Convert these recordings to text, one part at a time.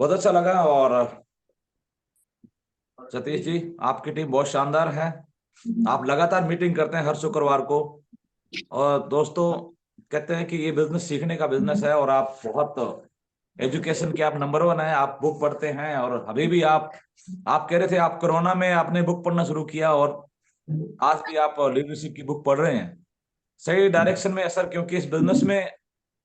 बहुत अच्छा लगा। और सतीश जी, आपकी टीम बहुत शानदार है। आप लगातार मीटिंग करते हैं हर शुक्रवार को। और दोस्तों, कहते हैं कि ये बिजनेस सीखने का बिजनेस है, और आप बहुत एजुकेशन के आप नंबर वन है। आप बुक पढ़ते हैं, और अभी भी आप कह रहे थे आप कोरोना में आपने बुक पढ़ना शुरू किया, और आज भी आप लीडरशिप की बुक पढ़ रहे हैं। सही डायरेक्शन में है सर, क्योंकि इस बिजनेस में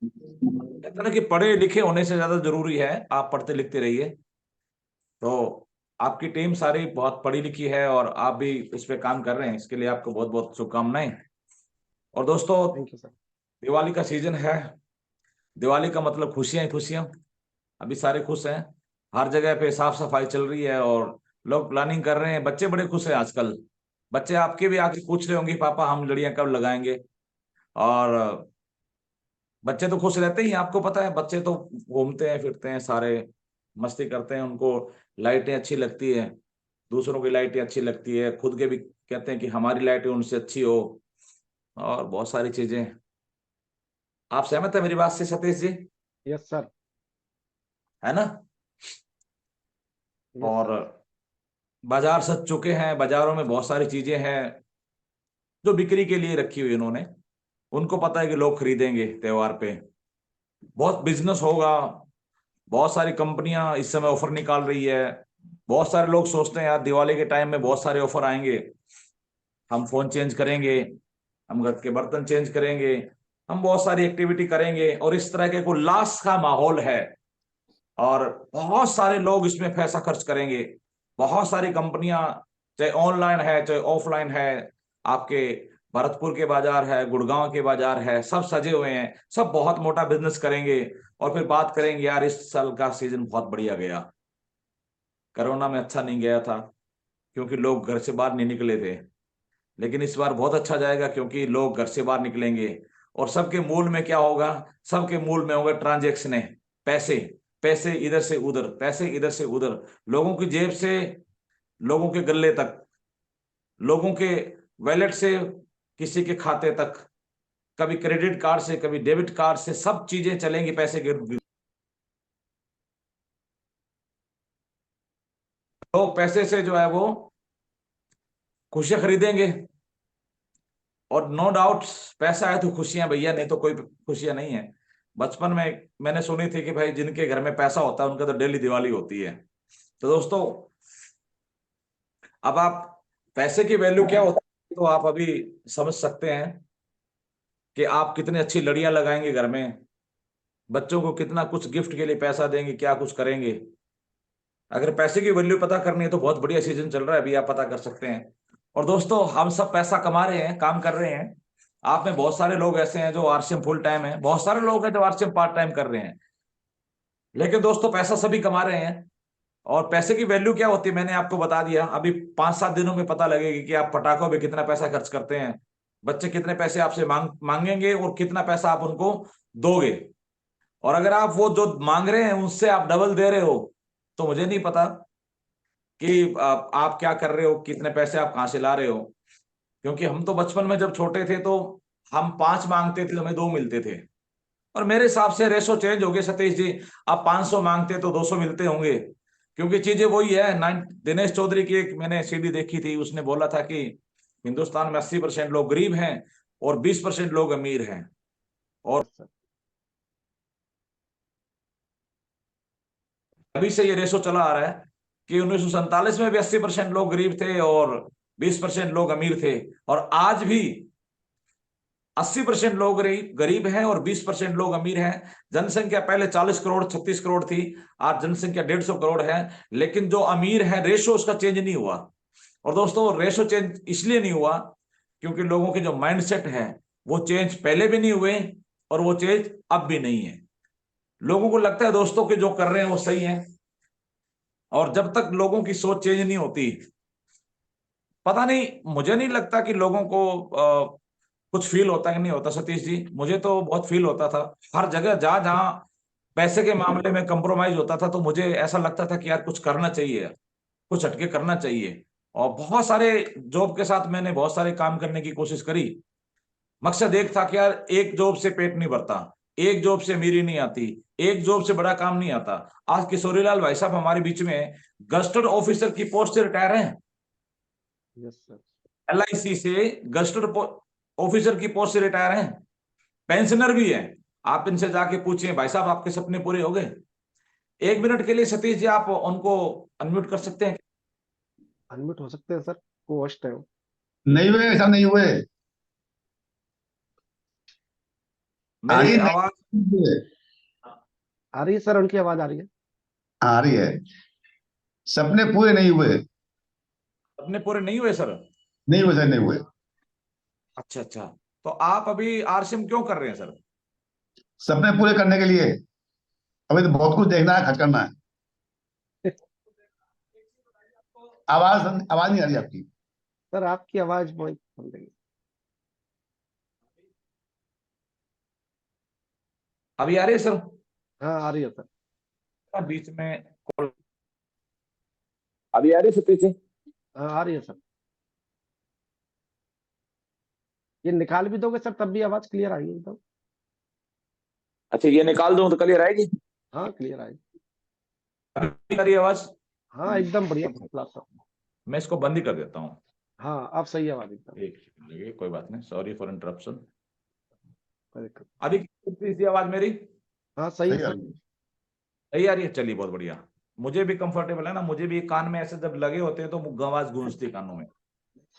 कहते हैं ना कि पढ़े लिखे होने से ज्यादा जरूरी है आप पढ़ते लिखते रहिए। तो आपकी टीम सारी बहुत पढ़ी लिखी है, और आप भी इस पे काम कर रहे हैं, इसके लिए आपको बहुत बहुत शुभकामनाएं। और दोस्तों, थैंक यू सर। दिवाली का सीजन है। दिवाली का मतलब खुशियां ही खुशियां। अभी सारे खुश हैं। हर जगह पे साफ सफाई चल रही है, और लोग प्लानिंग कर रहे हैं। बच्चे बड़े खुश हैं आजकल। बच्चे आपके भी आके पूछ रहे होंगे, पापा हम लड़ियां कब लगाएंगे। और बच्चे तो खुश रहते ही हैं, आपको पता है, बच्चे तो घूमते हैं फिरते हैं सारे, मस्ती करते हैं। उनको लाइटें अच्छी लगती है, दूसरों की लाइटें अच्छी लगती है, खुद के भी कहते हैं कि हमारी लाइटें उनसे अच्छी हो, और बहुत सारी चीजें। आप सहमत है मेरी बात से सतीश जी? Yes sir. है ना? यस और सर। बाजार सज चुके हैं, बाजारों में बहुत सारी चीजें हैं जो बिक्री के लिए रखी हुई इन्होंने। उनको पता है कि लोग खरीदेंगे त्योहार पे, बहुत बिजनेस होगा। बहुत सारी कंपनियां इस समय ऑफर निकाल रही है। बहुत सारे लोग सोचते हैं यार दिवाली के टाइम में बहुत सारे ऑफर आएंगे, हम फोन चेंज करेंगे, हम घर के बर्तन चेंज करेंगे, हम बहुत सारी एक्टिविटी करेंगे, और इस तरह के को उल्लास का माहौल है। और बहुत सारे लोग इसमें पैसा खर्च करेंगे। बहुत सारी कंपनियां, चाहे ऑनलाइन है चाहे ऑफलाइन है, आपके भरतपुर के बाजार है, गुड़गांव के बाजार है, सब सजे हुए हैं, सब बहुत मोटा बिजनेस करेंगे। और फिर बात करेंगे यार इस साल का सीजन बहुत बढ़िया गया, कोरोना में अच्छा नहीं गया था क्योंकि लोग घर से बाहर नहीं निकले थे। लेकिन इस बार बहुत अच्छा जाएगा क्योंकि लोग घर से बाहर निकलेंगे। और सबके मूल में क्या होगा? सबके मूल में होगा ट्रांजेक्शन, पैसे। पैसे इधर से उधर, पैसे इधर से उधर, लोगों की जेब से लोगों के गले तक, लोगों के वैलेट से किसी के खाते तक, कभी क्रेडिट कार्ड से कभी डेबिट कार्ड से, सब चीजें चलेंगी पैसे के। लोग पैसे से जो है वो खुशियां खरीदेंगे। और नो डाउट, पैसा है तो खुशियां भैया, नहीं तो कोई खुशियां नहीं है। बचपन में मैंने सुनी थी कि भाई जिनके घर में पैसा होता है उनका तो डेली दिवाली होती है। तो दोस्तों, अब आप पैसे की वैल्यू क्या होती है तो आप अभी समझ सकते हैं कि आप कितनी अच्छी लड़ियां लगाएंगे घर में, बच्चों को कितना कुछ गिफ्ट के लिए पैसा देंगे, क्या कुछ करेंगे। अगर पैसे की वैल्यू पता करनी है तो बहुत बढ़िया सीजन चल रहा है, अभी आप पता कर सकते हैं। और दोस्तों, हम सब पैसा कमा रहे हैं, काम कर रहे हैं। आप में बहुत सारे लोग ऐसे हैं जो आरसीएम फुल टाइम है, बहुत सारे लोग हैं जो आरसीएम पार्ट टाइम कर रहे हैं। लेकिन दोस्तों, पैसा सभी कमा रहे हैं। और पैसे की वैल्यू क्या होती है मैंने आपको बता दिया। अभी 5-7 दिनों में पता लगेगी कि आप पटाखों पे कितना पैसा खर्च करते हैं, बच्चे कितने पैसे आपसे मांगेंगे, और कितना पैसा आप उनको दोगे। और अगर आप वो जो मांग रहे हैं उससे आप डबल दे रहे हो, तो मुझे नहीं पता कि आप क्या कर रहे हो, कितने पैसे आप कहां से ला रहे हो। क्योंकि हम तो बचपन में जब छोटे थे तो हम 5 मांगते थे तो हमें 2 मिलते थे। और मेरे हिसाब से रेशो चेंज हो गए सतीश जी। आप 500 मांगते तो 200 मिलते होंगे, क्योंकि चीजें वही है। दिनेश चौधरी की एक मैंने सीडी देखी थी, उसने बोला था कि हिंदुस्तान में 80% लोग गरीब हैं और 20% लोग अमीर हैं। और यस सर। अभी से ये रेशो चला आ रहा है कि 1947 में भी 80% लोग गरीब थे और 20% लोग अमीर थे। और आज भी 80% लोग गरीब हैं और 20% लोग अमीर हैं। जनसंख्या पहले 40 करोड़ 36 करोड़ थी, आज जनसंख्या 150 करोड़ है। लेकिन जो अमीर है, रेशो उसका चेंज नहीं हुआ। और दोस्तों, रेशो चेंज इसलिए नहीं हुआ क्योंकि लोगों के जो माइंडसेट है वो चेंज पहले भी नहीं हुए, और वो चेंज अब भी नहीं है। लोगों को लगता है दोस्तों कि जो कर रहे हैं वो सही है। और जब तक लोगों की सोच चेंज नहीं होती, पता नहीं, मुझे नहीं लगता कि लोगों को कुछ फील होता है कि नहीं होता सतीश जी। मुझे तो बहुत फील होता था। हर जगह जहां जहां पैसे के मामले में कंप्रोमाइज होता था तो मुझे ऐसा लगता था कि यार कुछ करना चाहिए, कुछ हटके करना चाहिए। और बहुत सारे जॉब के साथ मैंने बहुत सारे काम करने की कोशिश करी। मकसद एक था कि यार एक जॉब से पेट नहीं भरता, एक जॉब से अमीरी नहीं आती, एक जॉब से बड़ा काम नहीं आता। आज किशोरीलाल भाई साहब हमारे बीच में गस्टेड ऑफिसर की पोस्ट से रिटायर हैं। Yes sir. LIC से गस्टेड ऑफिसर की पोस्ट से रिटायर हैं, पेंशनर भी है। आप इनसे जाके पूछिए भाई साहब आपके सपने पूरे हो गए? 1 मिनट के लिए सतीश जी आप उनको अनम्यूट कर सकते हैं? अनम्यूट हो सकते हैं सर, को होस्ट है वो। नहीं हुए, ऐसा नहीं हुए। आ रही मेरी है? आवाज नहीं हुए। आ रही है सर, उनकी आवाज आ रही है। आ रही है। सपने पूरे नहीं हुए। अपने पूरे नहीं हुए सर? नहीं हुए सर, नहीं हुए। अच्छा अच्छा, तो आप अभी RCM क्यों कर रहे हैं सर? सपने पूरे करने के लिए अभी तो बहुत कुछ देखना है, खर्च करना है। आवाज आवाज नहीं आ रही आपकी। सर आपकी आवाज बहुत कम लगी। अभी आ रही है सर? हाँ आ रही है सर। बीच में कॉल अभी आ रही है सतीश जी? हाँ आ रही है सर। ये निकाल भी दोगे सर तब भी आवाज क्लियर आएगी एकदम। अच्छा, ये निकाल दूं तो क्लियर आएगी? हाँ क्लियर आएगी। अभी आ रही है आवाज? हाँ एकदम बढ़िया क्लास सर। मैं इसको बंद ही कर देता हूँ। हाँ अब सही आवाज एकदम। एक सेकंड लगे, कोई बात नहीं, सॉरी फॉर इंटरप्शन। कोई दिक्कत अभी कितनी सी आवाज मेरी? नहीं। हाँ सही है सही आ सर। रही है। सही आ रही है, चलिए बहुत बढ़िया। मुझे भी कंफर्टेबल है ना, मुझे भी कान में ऐसे जब लगे होते हैं तो आवाज गूंजती है कानों में।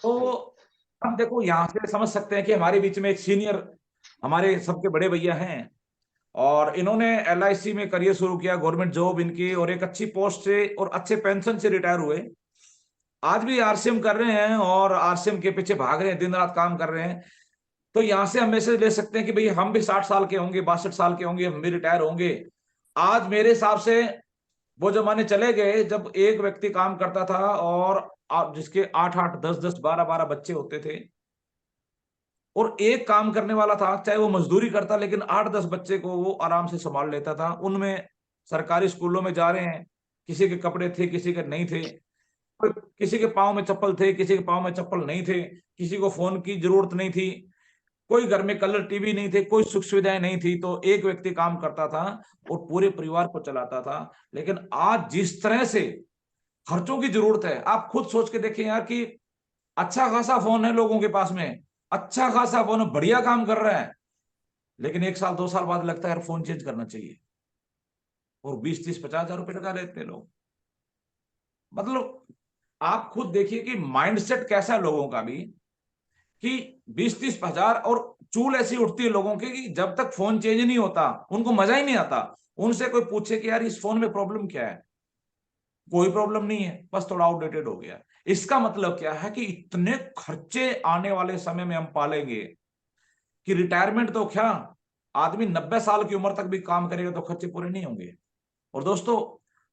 तो हम देखो यहाँ से समझ सकते हैं कि हमारे बीच में एक सीनियर, हमारे सबके बड़े भैया हैं, और इन्होंने LIC में करियर शुरू किया, गवर्नमेंट जॉब इनकी, और एक अच्छी पोस्ट से और अच्छे पेंशन से रिटायर हुए। आज भी RCM कर रहे हैं और RCM के पीछे भाग रहे हैं, दिन रात काम कर रहे हैं। तो यहां से हम मैसेज ले सकते हैं कि भाई हम भी 60 साल के होंगे, 62 साल के होंगे, हम भी रिटायर होंगे। आज मेरे हिसाब से वो जमाने चले गए जब एक व्यक्ति काम करता था और आप जिसके 8 8 10 10 12 12 बच्चे होते थे, और एक काम करने वाला था, चाहे वो मजदूरी करता, लेकिन 8 10 बच्चे को वो आराम से संभाल लेता था। उनमें सरकारी स्कूलों में जा रहे हैं, किसी के कपड़े थे, किसी के नहीं थे, किसी के पाँव में चप्पल थे, किसी के पाँव में चप्पल नहीं थे, किसी को फोन की जरूरत नहीं थी, कोई घर में कलर टीवी नहीं थे, कोई सुख सुविधाएं नहीं थी, तो एक व्यक्ति काम करता था और पूरे परिवार को चलाता था। लेकिन आज जिस तरह से खर्चों की जरूरत है, आप खुद सोच के देखें यार कि अच्छा खासा फोन है लोगों के पास में, अच्छा खासा फोन है, बढ़िया काम कर रहा है, लेकिन 1 साल 2 साल बाद लगता है यार फोन चेंज करना चाहिए, और 20 30 50 हजार रुपए लगा लेते हैं लोग। मतलब आप खुद देखिए कि माइंडसेट कैसा है लोगों का भी, कि 20 30 हजार, और चूल ऐसी उठती है लोगों की कि जब तक फोन चेंज नहीं होता उनको मजा ही नहीं आता। उनसे कोई पूछे कि यार इस फोन में प्रॉब्लम क्या है, कोई प्रॉब्लम नहीं है, बस थोड़ा आउटडेटेड हो गया। इसका मतलब क्या है कि इतने खर्चे आने वाले समय में हम पालेंगे कि रिटायरमेंट तो क्या, आदमी 90 साल की उम्र तक भी काम करेगा तो खर्चे पूरे नहीं होंगे। और दोस्तों,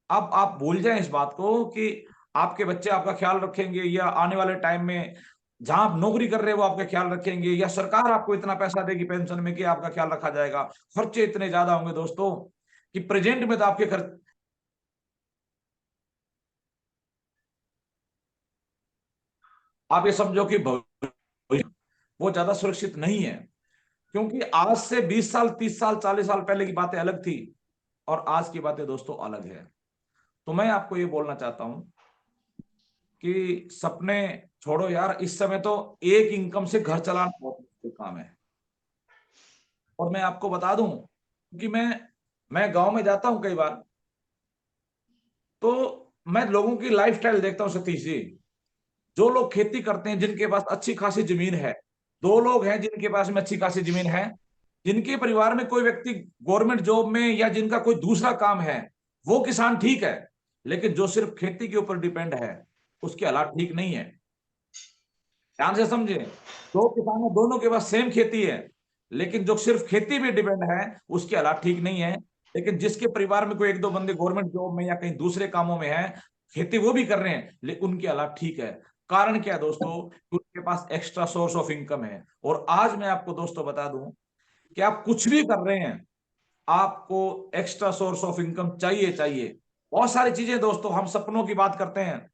अब आप भूल जाएं इस बात को कि आपके बच्चे आपका ख्याल रखेंगे, या आने वाले टाइम में जहां आप नौकरी कर रहे हो वो आपका ख्याल रखेंगे, या सरकार आपको इतना पैसा देगी पेंशन में कि आपका ख्याल रखा जाएगा। खर्चे इतने ज्यादा होंगे दोस्तों कि प्रेजेंट में तो आपके खर्च, आप ये समझो कि भविष्य वो ज्यादा सुरक्षित नहीं है। क्योंकि आज से 20 साल 30 साल 40 साल पहले की बातें अलग थी, और आज की बातें दोस्तों अलग है। तो मैं आपको ये बोलना चाहता हूं कि सपने छोड़ो यार, इस समय तो एक इनकम से घर चलाना बहुत मुश्किल काम है। और मैं आपको बता दूं कि मैं गांव में जाता हूं कई बार, तो मैं लोगों की लाइफस्टाइल देखता हूं सतीश जी। जो लोग खेती करते हैं, जिनके पास अच्छी खासी जमीन है, 2 लोग हैं जिनके पास में अच्छी खासी जमीन है, जिनके परिवार में कोई व्यक्ति गवर्नमेंट जॉब में या जिनका कोई दूसरा काम है, वो किसान ठीक है। लेकिन जो सिर्फ खेती के ऊपर डिपेंड है, उसके हालात ठीक नहीं है। ध्यान से समझे, 2 किसान है, दोनों के पास सेम खेती है, लेकिन जो सिर्फ खेती पे डिपेंड है उसके हालात ठीक नहीं है। लेकिन जिसके परिवार में कोई 1 2 बंदे गवर्नमेंट जॉब में या कहीं दूसरे कामों में है, खेती वो भी कर रहे हैं, लेकिन उनके हालात ठीक है। कारण क्या है दोस्तों? उनके पास एक्स्ट्रा सोर्स ऑफ इनकम है। और आज मैं आपको दोस्तों बता दूं कि आप कुछ भी कर रहे हैं, आपको एक्स्ट्रा सोर्स ऑफ इनकम चाहिए चाहिए। बहुत सारी चीजें दोस्तों, हम सपनों की बात करते हैं,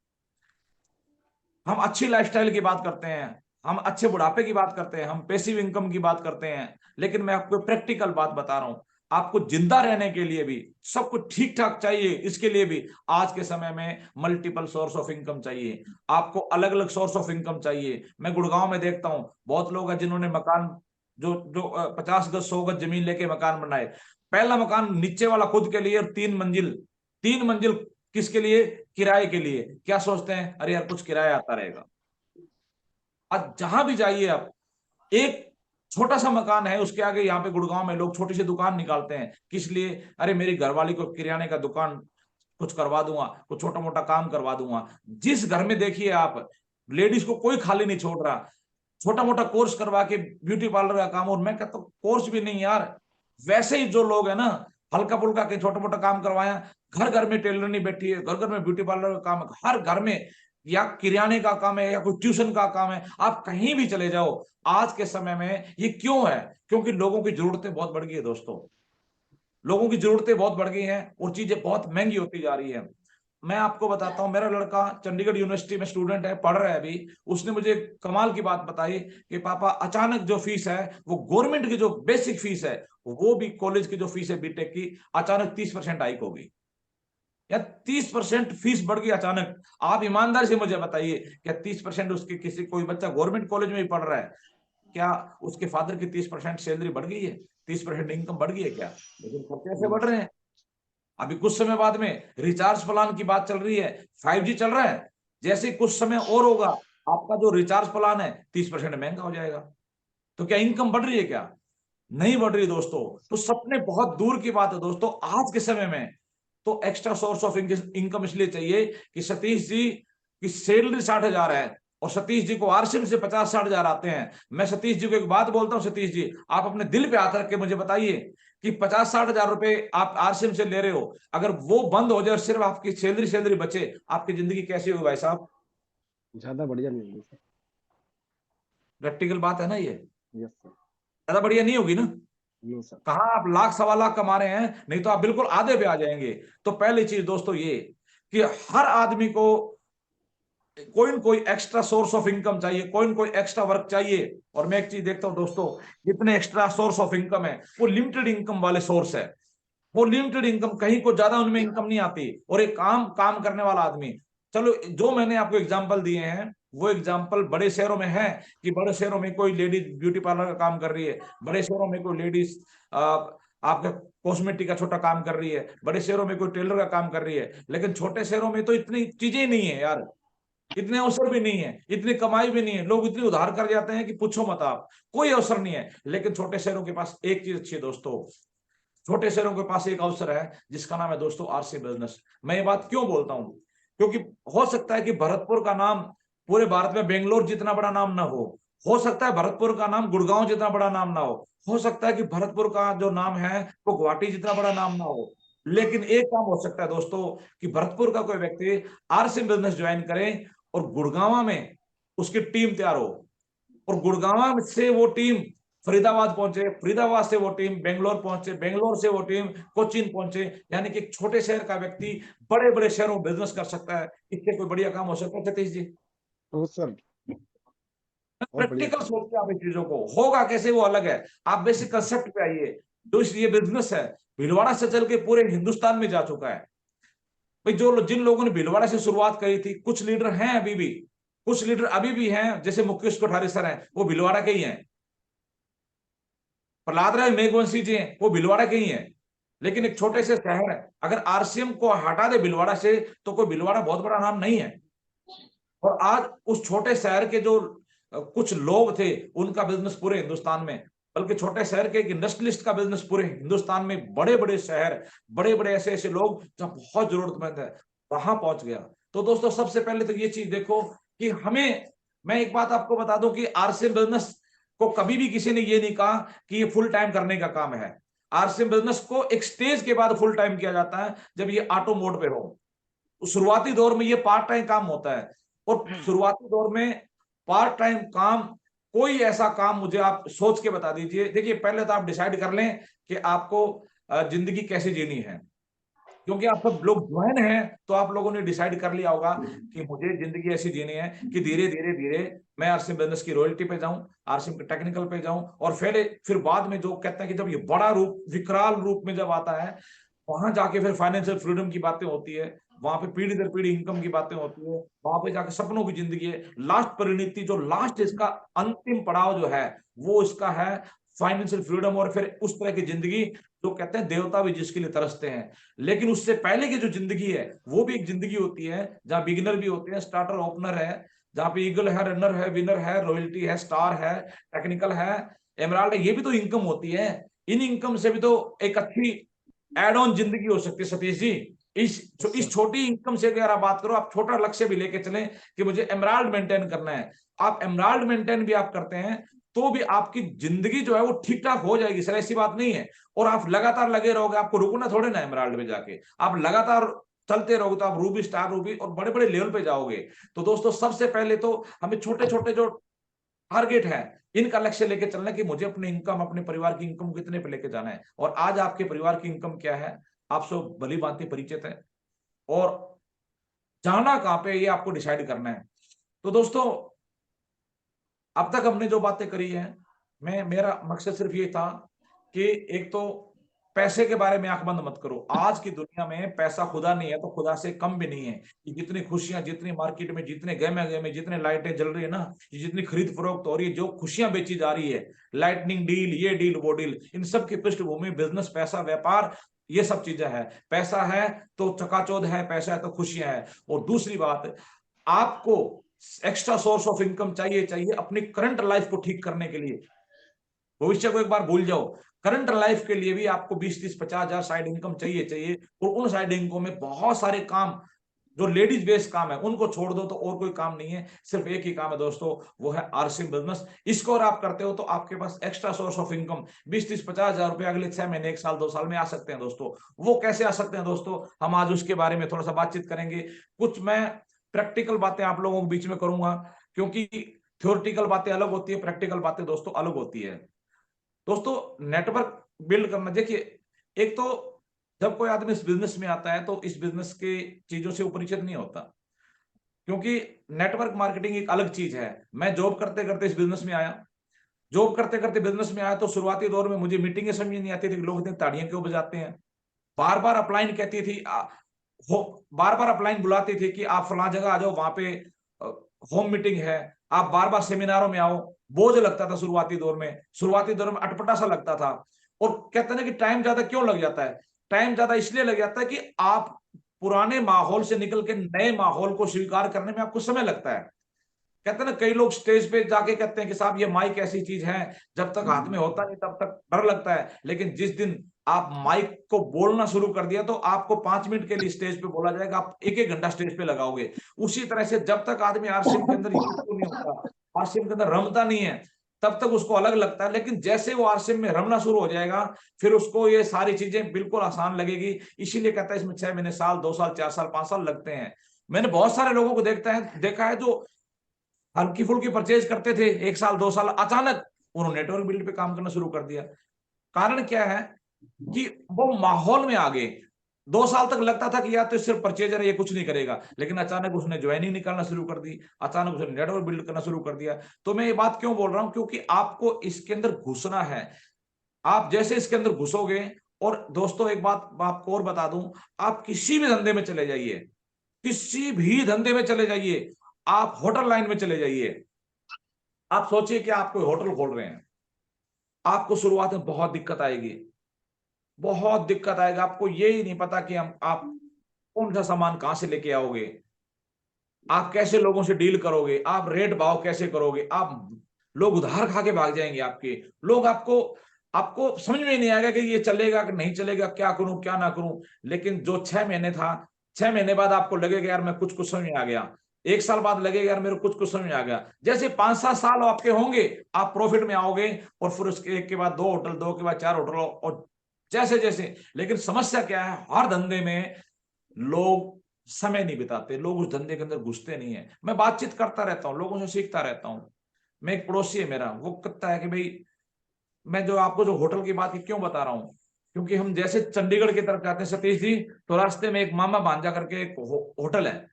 हम अच्छी लाइफस्टाइल की बात करते हैं, हम अच्छे बुढ़ापे की बात करते हैं, हम पैसिव इनकम की बात करते हैं, लेकिन मैं आपको प्रैक्टिकल बात बता रहा हूं। आपको जिंदा रहने के लिए भी सब कुछ ठीक ठाक चाहिए, इसके लिए भी आज के समय में मल्टीपल सोर्स ऑफ इनकम चाहिए, आपको अलग अलग सोर्स ऑफ इनकम चाहिए। मैं गुड़गांव में देखता हूं बहुत लोग हैं जिन्होंने मकान जो जो 50 गज 100 गज जमीन लेके मकान बनाए। पहला मकान नीचे वाला खुद के लिए और 3 मंजिल किसके लिए? किराए के लिए। क्या सोचते हैं, अरे यार कुछ किराया आता रहेगा। आज जहां भी जाइए आप, एक छोटा सा मकान है उसके आगे, यहाँ पे गुड़गांव में लोग छोटी सी दुकान निकालते हैं। किस लिए? अरे मेरी घरवाली को किराने का दुकान कुछ करवा दूंगा, कुछ छोटा मोटा काम करवा दूंगा। जिस घर में देखिए आप, लेडीज को कोई खाली नहीं छोड़ रहा, छोटा मोटा कोर्स करवा के ब्यूटी पार्लर का काम। और मैं कहता हूँ कोर्स भी नहीं यार, वैसे ही जो लोग है ना हल्का फुल्का के छोटा मोटा काम करवाया, घर घर में टेलर नहीं बैठी है, घर घर में ब्यूटी पार्लर का काम है, हर घर में या किराने का काम है या कोई ट्यूशन का काम है। आप कहीं भी चले जाओ आज के समय में। ये क्यों है? क्योंकि लोगों की जरूरतें बहुत बढ़ गई है दोस्तों, लोगों की जरूरतें बहुत बढ़ गई हैं और चीजें बहुत महंगी होती जा रही है। मैं आपको बताता हूं, मेरा लड़का चंडीगढ़ यूनिवर्सिटी में स्टूडेंट है, पढ़ रहा है अभी। उसने मुझे कमाल की बात बताई कि पापा अचानक जो फीस है वो गवर्नमेंट की जो बेसिक फीस है, वो भी कॉलेज की जो फीस है बीटेक की, अचानक 30% हाइक हो गई। या 30% फीस बढ़ गई अचानक। आप ईमानदारी से मुझे बताइए, क्या 30% उसके किसी कोई बच्चा गवर्नमेंट कॉलेज में ही पढ़ रहा है, क्या उसके फादर की 30% सैलरी बढ़ गई है? 30% इनकम बढ़ गई है क्या? लेकिन खर्चे ऐसे बढ़ रहे हैं। अभी कुछ समय बाद में रिचार्ज प्लान की बात चल रही है, 5G चल रहा है। जैसे कुछ समय और होगा आपका जो रिचार्ज प्लान है 30% महंगा हो जाएगा। तो क्या इनकम बढ़ रही है? क्या नहीं बढ़ रही दोस्तों। तो सपने बहुत दूर की बात है दोस्तों। आज के समय में तो एक्स्ट्रा सोर्स ऑफ इनकम इसलिए चाहिए कि सतीश जी की सैलरी 60,000 है और सतीश जी को आरसीएम से 50-60 हजार आते हैं। मैं सतीश जी को एक बात बोलता हूं, सतीश जी आप अपने दिल पे हाथ रख के मुझे बताइए कि 50-60 हजार रुपए आप आरसीएम से ले रहे हो, अगर वो बंद हो जाए और सिर्फ आपकी सैलरी बचे, आपकी जिंदगी कैसी होगी भाई साहब? ज्यादा बढ़िया नहीं होगी सर। प्रैक्टिकल बात है ना ये, यस सर। ज्यादा बढ़िया नहीं होगी ना। No sir. कहाँ आप लाख सवा लाख कमा रहे हैं, नहीं तो आप बिल्कुल आधे पे आ जाएंगे। तो पहली चीज दोस्तों ये कि हर आदमी को कोई न कोई एक्स्ट्रा सोर्स ऑफ इनकम चाहिए, कोई न कोई एक्स्ट्रा वर्क चाहिए। और मैं एक चीज देखता हूं दोस्तों, जितने एक्स्ट्रा सोर्स ऑफ इनकम है वो लिमिटेड इनकम वाले सोर्स है। वो लिमिटेड इनकम, कहीं को ज्यादा उनमें इनकम नहीं आती। और एक काम काम करने वाला आदमी, चलो जो मैंने आपको एग्जांपल दिए हैं वो एग्जांपल बड़े शहरों में है कि बड़े शहरों में कोई लेडीज ब्यूटी पार्लर का काम कर रही है, बड़े शहरों में कोई लेडीज आपका कॉस्मेटिक का छोटा काम कर रही है, बड़े शहरों में कोई टेलर का काम कर रही है। लेकिन छोटे शहरों में तो इतनी चीजें नहीं है यार, इतने अवसर भी नहीं है, इतनी कमाई भी नहीं है, लोग इतने उधार कर जाते हैं कि पूछो मत आप, कोई अवसर नहीं है। लेकिन छोटे शहरों के पास एक चीज अच्छी है दोस्तों, छोटे शहरों के पास एक अवसर है जिसका नाम है दोस्तों आरसी बिजनेस। मैं ये बात क्यों बोलता हूं? क्योंकि हो सकता है कि भरतपुर का नाम पूरे भारत में बेंगलोर जितना बड़ा नाम ना हो सकता है भरतपुर का नाम गुड़गांव जितना बड़ा नाम ना हो सकता है कि भरतपुर का जो नाम है वो गुवाहाटी जितना बड़ा नाम ना हो। लेकिन एक काम हो सकता है दोस्तों कि भरतपुर का कोई व्यक्ति आरसी बिजनेस ज्वाइन करे और गुड़गांव में उसकी टीम तैयार हो, और गुड़गांव से वो टीम फरीदाबाद पहुंचे, फरीदाबाद से वो टीम बेंगलोर पहुंचे, बेंगलोर से वो टीम कोचीन पहुंचे। यानी कि एक छोटे शहर का व्यक्ति बड़े बड़े शहरों में बिजनेस कर सकता है। इससे कोई बढ़िया काम हो सकता है सतीश जी? तो सर बहुत बढ़िया प्रैक्टिकल सर। सोचते आप इन चीजों को, होगा कैसे वो अलग है। आप बेसिक कंसेप्ट पे आइए। जो ये बिजनेस है भीलवाड़ा से चल के पूरे हिंदुस्तान में जा चुका है। भाई जो जिन लोगों ने भीलवाड़ा से शुरुआत करी थी, कुछ लीडर हैं अभी भी, कुछ लीडर अभी भी हैं, जैसे मुकेश कोठारी सर हैं, वो भीलवाड़ा के ही हैं। प्रहलाद राय मेघवंशी जी हैं, वो भीलवाड़ा के ही हैं। लेकिन एक छोटे से शहर है, अगर आरसीएम को हटा दे भीलवाड़ा से तो कोई भीलवाड़ा बहुत बड़ा नाम नहीं है। और आज उस छोटे शहर के जो कुछ लोग थे उनका बिजनेस पूरे हिंदुस्तान में, बल्कि छोटे शहर के एक इंडस्ट्रियलिस्ट का बिजनेस पूरे हिंदुस्तान में, बड़े बड़े शहर, बड़े बड़े ऐसे ऐसे लोग जहां बहुत जरूरतमंद है वहां पहुंच गया। तो दोस्तों सबसे पहले तो ये चीज देखो कि हमें, मैं एक बात आपको बता दूं कि आरसीएम बिजनेस को कभी भी किसी ने ये नहीं कहा कि ये फुल टाइम करने का काम है। आरसीएम बिजनेस को एक स्टेज के बाद फुल टाइम किया जाता है जब ये ऑटो मोड पे हो। शुरुआती दौर में ये पार्ट टाइम काम होता है। और शुरुआती दौर में पार्ट टाइम काम, कोई ऐसा काम मुझे आप सोच के बता दीजिए। देखिए पहले तो आप डिसाइड कर लें कि आपको जिंदगी कैसे जीनी है। क्योंकि आप सब लोग ज्वाइन हैं तो आप लोगों ने डिसाइड कर लिया होगा कि मुझे जिंदगी ऐसी जीनी है कि धीरे धीरे धीरे मैं आरसीएम बिजनेस की रॉयल्टी पे जाऊं, आरसीएम के टेक्निकल पे जाऊं, और फिर बाद में जो कहते हैं कि जब ये बड़ा रूप, विकराल रूप में जब आता है, वहां जाके फिर फाइनेंशियल फ्रीडम की बातें होती है, वहां पे पीढ़ी दर पीढ़ी इनकम की बातें होती है, वहां पे जाके सपनों की जिंदगी है। लास्ट परिणति, जो लास्ट इसका अंतिम पड़ाव जो है, वो इसका है फाइनेंशियल फ्रीडम, और फिर उस तरह की जिंदगी जो कहते हैं देवता भी जिसके लिए तरसते हैं। लेकिन उससे पहले की जो जिंदगी है वो भी एक जिंदगी होती है जहां बिगिनर भी होते हैं, स्टार्टर, ओपनर है, जहां पे ईगल है, रनर है, विनर है, रॉयल्टी है, स्टार है, टेक्निकल है, एमराल्ड है। ये भी तो इनकम होती है। इन इनकम से भी तो एक अच्छी एड ऑन जिंदगी हो सकती है सतीश जी। इस छोटी इनकम से अगर आप बात करो, आप छोटा लक्ष्य भी लेके चलें कि मुझे एमराल्ड मेंटेन करना है, आप एमराल्ड मेंटेन भी आप करते हैं तो भी आपकी जिंदगी जो है वो ठीक ठाक हो जाएगी सर, ऐसी बात नहीं है। और आप लगातार लगे रहोगे, आपको रुकना थोड़े ना एमराल्ड में जाके, आप लगातार चलते रहोगे तो आप रूबी, स्टार रूबी और बड़े बड़े लेवल पे जाओगे। तो दोस्तों सबसे पहले तो हमें छोटे छोटे जो टारगेट है इनका लक्ष्य लेके चलना कि मुझे अपनी इनकम, अपने परिवार की इनकम कितने पे लेके जाना है। और आज आपके परिवार की इनकम क्या है आप सब भली भांति परिचित है, और जाना कहां पे ये आपको डिसाइड करना है। तो दोस्तों अब तक हमने जो बातें करी है, मेरा मकसद सिर्फ ये था कि एक तो पैसे के बारे में आंख बंद मत करो। आज की दुनिया में पैसा खुदा नहीं है तो खुदा से कम भी नहीं है। ये जितनी खुशियां, जितनी मार्केट में जितने गहमे गहमे, जितने लाइटें जल रही है ना, ये जितनी खरीद फरोख्त हो रही है, जो खुशियां बेची जा रही है, लाइटनिंग डील, ये डील, वो डील, इन सब की पृष्ठभूमि बिजनेस, पैसा, व्यापार, ये सब चीजें है। पैसा है तो चकाचौंध है, पैसा है तो खुशियां है। और दूसरी बात, आपको एक्स्ट्रा सोर्स ऑफ इनकम चाहिए अपनी करंट लाइफ को ठीक करने के लिए। भविष्य को एक बार भूल जाओ, करंट लाइफ के लिए भी आपको 20-30-50 हजार साइड इनकम चाहिए। और उन साइड इनकम में बहुत सारे काम जो लेडीज बेस्ड काम है उनको छोड़ दो तो और कोई काम नहीं है, सिर्फ एक ही काम है दोस्तों, वो है आरसीएम बिजनेस। इसको अगर आप करते हो तो आपके पास एक्स्ट्रा सोर्स ऑफ इनकम 20-30-50 हजार रुपए अगले 6 महीने, 1 साल, 2 साल में आ सकते हैं दोस्तों। वो कैसे आ सकते हैं दोस्तों, हम आज उसके बारे में थोड़ा सा बातचीत करेंगे। कुछ मैं प्रैक्टिकल बातें आप लोगों के बीच में करूंगा, क्योंकि थ्योरेटिकल बातें अलग होती है, प्रैक्टिकल बातें दोस्तों अलग होती है। दोस्तों नेटवर्क बिल्ड करना, देखिए एक तो जब कोई आदमी इस बिजनेस में आता है तो इस बिजनेस के चीजों से परिचित नहीं होता, क्योंकि नेटवर्क मार्केटिंग एक अलग चीज है। मैं जॉब करते करते इस बिजनेस में आया, जॉब करते करते बिजनेस में आया तो शुरुआती दौर में मुझे मीटिंगें समझ नहीं आती थी कि लोग इतने ताड़ियां क्यों बजाते हैं। बार बार अपलाइन कहती थी, बार बार अपलाइन बुलाती थी कि आप फला जगह आ जाओ, वहां पे होम मीटिंग है, आप बार बार सेमिनारों में आओ। बोझ लगता था शुरुआती दौर में अटपटा सा लगता था। और कहते हैं कि टाइम ज्यादा क्यों लग जाता है, टाइम ज्यादा इसलिए लग जाता है कि आप पुराने माहौल से निकल के नए माहौल को स्वीकार करने में आपको समय लगता है। कहते हैं ना, कई लोग स्टेज पे जाके कहते हैं कि साहब ये माइक ऐसी चीज है, जब तक हाथ में होता नहीं तब तक डर लगता है, लेकिन जिस दिन आप माइक को बोलना शुरू कर दिया तो आपको 5 मिनट के लिए स्टेज पे बोला जाएगा, आप 1-1 घंटा स्टेज पे लगाओगे। उसी तरह से जब तक आदमी आरसीएम के अंदर नहीं होता, आरसीएम के अंदर रमता नहीं है, तब तक उसको अलग लगता है। लेकिन जैसे वो आरसीएम में रमना शुरू हो जाएगा फिर उसको ये सारी चीजें बिल्कुल आसान लगेगी। इसीलिए कहता है इसमें 6 महीने, साल, 2 साल, 4 साल, 5 साल लगते हैं। मैंने बहुत सारे लोगों को देखा है जो हल्की फुल्की परचेज करते थे 1 साल, 2 साल, अचानक उन्होंने नेटवर्क बिल्ड पे काम करना शुरू कर दिया। कारण क्या है कि वो माहौल में आ गए। 2 साल तक लगता था कि यार तो सिर्फ परचेजर है, ये कुछ नहीं करेगा, लेकिन अचानक उसने ज्वाइनिंग निकालना शुरू कर दी, अचानक उसने नेटवर्क बिल्ड करना शुरू कर दिया। तो मैं ये बात क्यों बोल रहा हूं, क्योंकि आपको इसके अंदर घुसना है। आप जैसे इसके अंदर घुसोगे, और दोस्तों एक बात आपको और बता दूं, आप किसी भी धंधे में चले जाइए, किसी भी धंधे में चले जाइए, आप होटल लाइन में चले जाइए, आप सोचिए कि आप कोई होटल खोल रहे हैं, आपको शुरुआत में बहुत दिक्कत आएगी, बहुत दिक्कत आएगा। आपको ये ही नहीं पता कि आप कौन सा सामान कहां से लेके आओगे, आप कैसे लोगों से डील करोगे, आप रेट भाव कैसे करोगे, आप लोग उधार खा के भाग जाएंगे आपके, लोग आपको आपको समझ में नहीं आएगा कि ये चलेगा कि नहीं चलेगा, क्या करूं क्या ना करूं। लेकिन जो 6 महीने था, 6 महीने बाद आपको लगेगा यार मैं कुछ समझ में आ गया, 1 साल बाद लगेगा यार मेरे कुछ समझ में आ गया। जैसे 5-7 साल आपके होंगे आप प्रॉफिट में आओगे, और फिर उसके एक के बाद 2 होटल, 2 के बाद 4 होटल, और जैसे जैसे। लेकिन समस्या क्या है, हर धंधे में लोग समय नहीं बिताते, लोग उस धंधे के अंदर घुसते नहीं है। मैं बातचीत करता रहता हूँ, लोगों से सीखता रहता हूँ। मैं एक पड़ोसी है मेरा, वो कहता है कि भाई मैं जो आपको जो होटल की बात क्यों बता रहा हूँ, क्योंकि हम जैसे चंडीगढ़ की तरफ जाते हैं सतीश जी, तो रास्ते में एक मामा भांजा करके एक होटल है